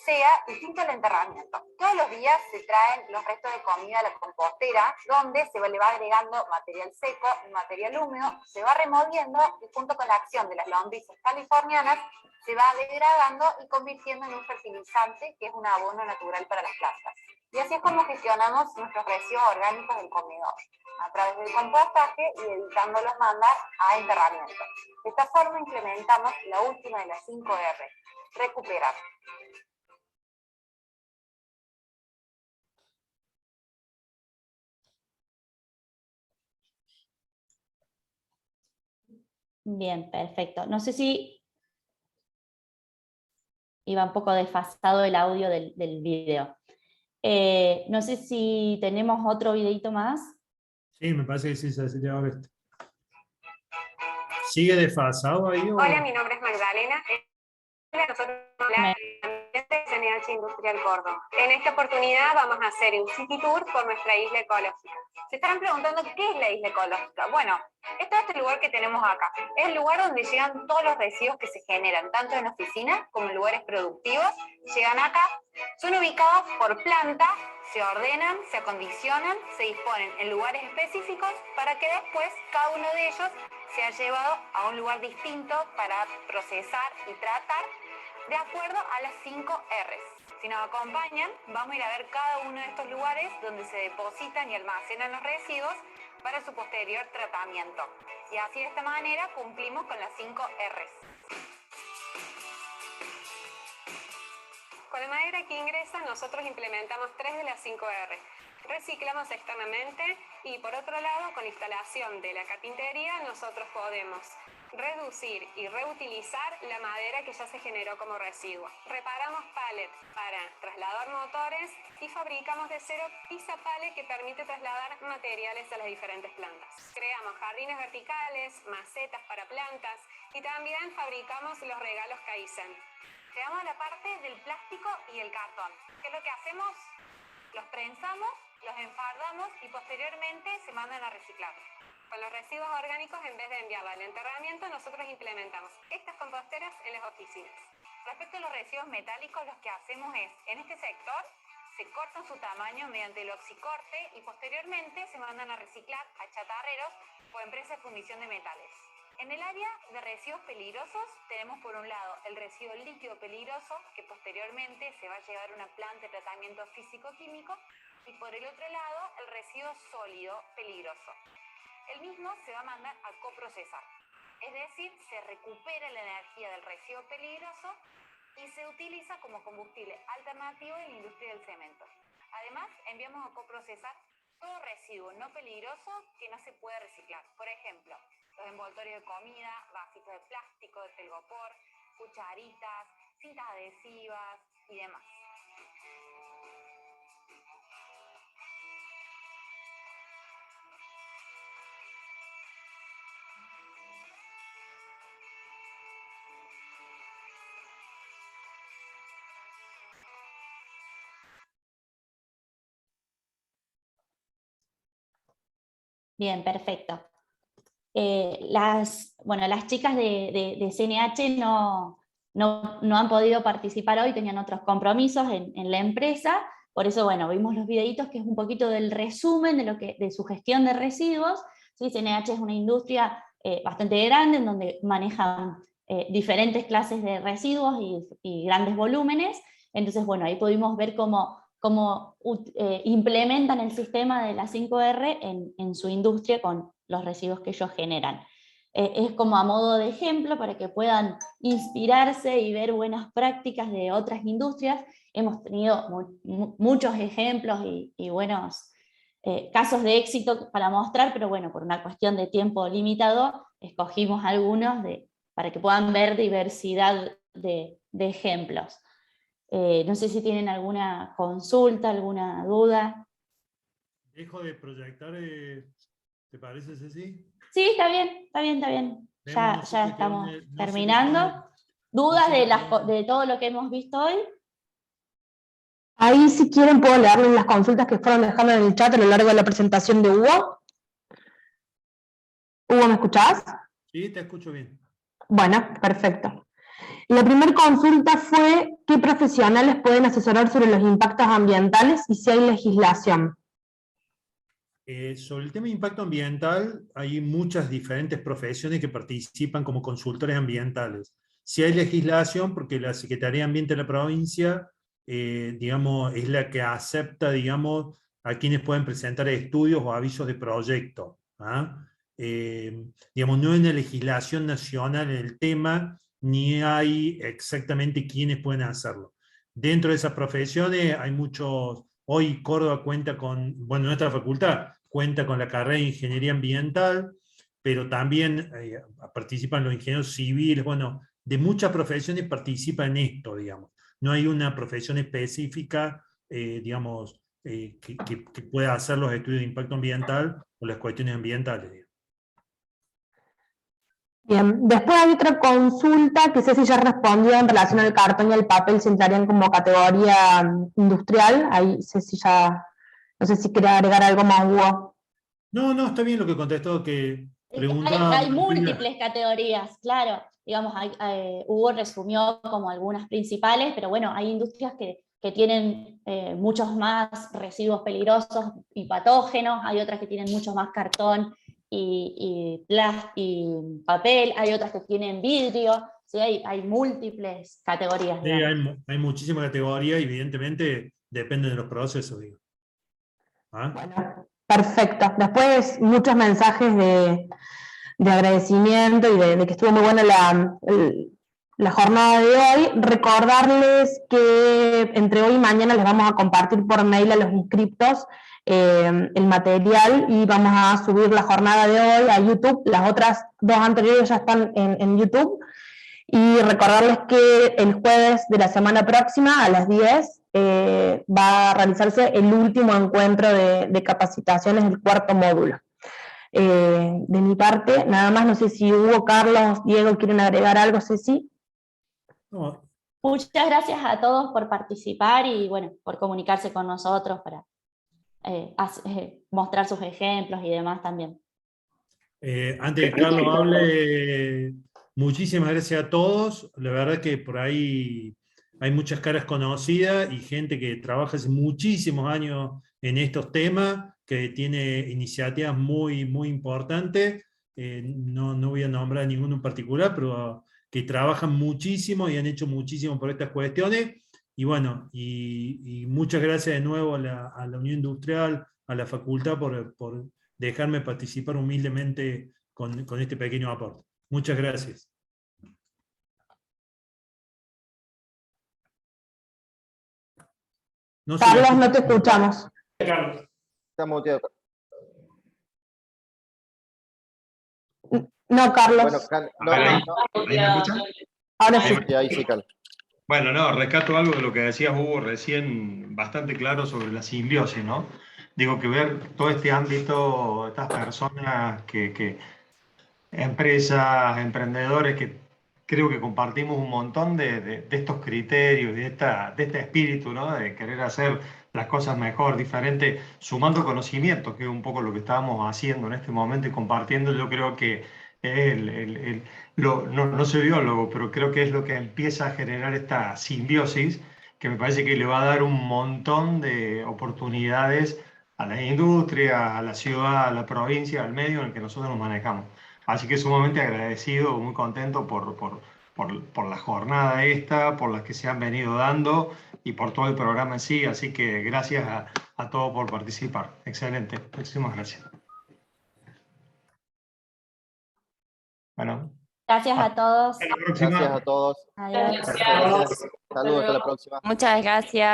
sea distinto al enterramiento. Todos los días se traen los restos de comida a la compostera, donde le va agregando material seco y material húmedo, se va removiendo y junto con la acción de las lombrices californianas se va degradando y convirtiendo en un fertilizante que es un abono natural para las plantas. Y así es como gestionamos nuestros residuos orgánicos del comedor, a través del compostaje y evitándolos mandar a enterramiento. De esta forma implementamos la última de las 5 R, recuperar. Bien, perfecto. No sé si iba un poco desfasado el audio del video. No sé si tenemos otro videito más. Sí, me parece que sí, Cecilia. A ver. ¿Sigue desfasado ahí? Hola, mi nombre es Magdalena. Nosotros hablamos de CNH Industrial Córdoba. En esta oportunidad vamos a hacer un city tour por nuestra isla ecológica. Se estarán preguntando qué es la isla ecológica. Bueno, es todo este lugar que tenemos acá. Es el lugar donde llegan todos los residuos que se generan, tanto en oficinas como en lugares productivos. Llegan acá, son ubicados por planta, se ordenan, se acondicionan, se disponen en lugares específicos para que después cada uno de ellos sea llevado a un lugar distinto para procesar y tratar de acuerdo a las 5 Rs. Si nos acompañan, vamos a ir a ver cada uno de estos lugares donde se depositan y almacenan los residuos para su posterior tratamiento. Y así de esta manera cumplimos con las 5 Rs. Con la madera que ingresa, nosotros implementamos 3 de las 5 R. Reciclamos externamente y, por otro lado, con instalación de la carpintería, nosotros podemos reducir y reutilizar la madera que ya se generó como residuo. Reparamos pallet para trasladar motores y fabricamos de cero pizza pallet que permite trasladar materiales a las diferentes plantas. Creamos jardines verticales, macetas para plantas y también fabricamos los regalos Kaizen. Llegamos a la parte del plástico y el cartón. ¿Qué es lo que hacemos? Los prensamos, los enfardamos y posteriormente se mandan a reciclar. Con los residuos orgánicos, en vez de enviarla al enterramiento, nosotros implementamos estas composteras en las oficinas. Respecto a los residuos metálicos, lo que hacemos es, en este sector, se cortan su tamaño mediante el oxicorte y posteriormente se mandan a reciclar a chatarreros o empresas de fundición de metales. En el área de residuos peligrosos tenemos por un lado el residuo líquido peligroso que posteriormente se va a llevar a una planta de tratamiento físico-químico y por el otro lado el residuo sólido peligroso. El mismo se va a mandar a coprocesar, es decir, se recupera la energía del residuo peligroso y se utiliza como combustible alternativo en la industria del cemento. Además, enviamos a coprocesar todo residuo no peligroso que no se puede reciclar. Por ejemplo, los envoltorios de comida, vasitos de plástico, de telgopor, cucharitas, cintas adhesivas y demás. Bien, perfecto. Las chicas de CNH no han podido participar hoy, tenían otros compromisos en la empresa, por eso vimos los videitos que es un poquito del resumen de su gestión de residuos. ¿Sí? CNH es una industria bastante grande en donde manejan diferentes clases de residuos y grandes volúmenes, entonces ahí pudimos ver cómo implementan el sistema de las 5R en su industria con los residuos que ellos generan. Es como a modo de ejemplo para que puedan inspirarse y ver buenas prácticas de otras industrias. Hemos tenido muchos ejemplos y buenos casos de éxito para mostrar, pero por una cuestión de tiempo limitado, escogimos algunos para que puedan ver diversidad de ejemplos. No sé si tienen alguna consulta, alguna duda. Dejo de proyectar, ¿te parece, Ceci? Sí, está bien. Ya estamos terminando. ¿Dudas de todo lo que hemos visto hoy? Ahí, si quieren, puedo leerles las consultas que fueron dejando en el chat a lo largo de la presentación de Hugo. Hugo, ¿me escuchás? Sí, te escucho bien. Bueno, perfecto. La primera consulta fue ¿qué profesionales pueden asesorar sobre los impactos ambientales y si hay legislación? Sobre el tema de impacto ambiental, hay muchas diferentes profesiones que participan como consultores ambientales. Si hay legislación, porque la Secretaría de Ambiente de la provincia digamos, es la que acepta, digamos, a quienes pueden presentar estudios o avisos de proyecto. ¿Ah? Digamos, no en la legislación nacional en el tema, ni hay exactamente quiénes pueden hacerlo. Dentro de esas profesiones hay muchos, hoy Córdoba cuenta con, bueno, nuestra facultad cuenta con la carrera de Ingeniería Ambiental, pero también participan los ingenieros civiles, bueno, de muchas profesiones participan en esto, digamos. No hay una profesión específica, digamos, que pueda hacer los estudios de impacto ambiental o las cuestiones ambientales. Digamos. Bien, después hay otra consulta que Ceci ya respondió en relación al cartón y al papel, se entrarían como categoría industrial. Ahí Ceci ya, no sé si quiere agregar algo más, Hugo. No, está bien lo que contestó, que preguntaba... Hay múltiples categorías, claro. Digamos, Hugo resumió como algunas principales, pero bueno, hay industrias que tienen muchos más residuos peligrosos y patógenos, hay otras que tienen mucho más cartón y papel, hay otras que tienen vidrio, ¿sí? Hay múltiples categorías. Sí, hay muchísimas categorías y evidentemente depende de los procesos. Digo. ¿Ah? Bueno, perfecto. Después muchos mensajes de agradecimiento y de que estuvo muy buena la jornada de hoy. Recordarles que entre hoy y mañana les vamos a compartir por mail a los inscriptos el material y vamos a subir la jornada de hoy a YouTube. Las otras dos anteriores ya están en YouTube. Y recordarles que el jueves de la semana próxima a las 10 va a realizarse el último encuentro de capacitaciones del cuarto módulo. De mi parte, nada más, no sé si Hugo, Carlos, Diego quieren agregar algo, Ceci. No. Muchas gracias a todos por participar y bueno, por comunicarse con nosotros para mostrar sus ejemplos y demás también. Antes de que Carlos hable, muchísimas gracias a todos. La verdad que por ahí hay muchas caras conocidas y gente que trabaja hace muchísimos años en estos temas, que tiene iniciativas muy, muy importantes. No voy a nombrar ninguno en particular, pero que trabajan muchísimo y han hecho muchísimo por estas cuestiones. Y bueno, y muchas gracias de nuevo a la Unión Industrial, a la facultad por dejarme participar humildemente con este pequeño aporte. Muchas gracias. No Carlos, no te escuchamos. Carlos. Está muteado. No, Carlos. Bueno, ¿Ahí me escuchan? Ahora sí. Ahí sí, Carlos. Bueno, no, rescato algo de lo que decías, Hugo, recién bastante claro sobre la simbiosis, ¿no? Digo que ver todo este ámbito, estas personas empresas, emprendedores, que creo que compartimos un montón de estos criterios, de este espíritu, ¿no? De querer hacer las cosas mejor, diferente, sumando conocimientos, que es un poco lo que estábamos haciendo en este momento y compartiendo. Yo creo que no soy biólogo, pero creo que es lo que empieza a generar esta simbiosis, que me parece que le va a dar un montón de oportunidades a la industria, a la ciudad, a la provincia, al medio en el que nosotros nos manejamos. Así que sumamente agradecido, muy contento por la jornada esta, por las que se han venido dando y por todo el programa en sí. Así que gracias a todos por participar. Excelente. Muchísimas gracias. Bueno. Gracias a todos. Gracias a todos. Adiós. Saludos, hasta la próxima. Muchas gracias.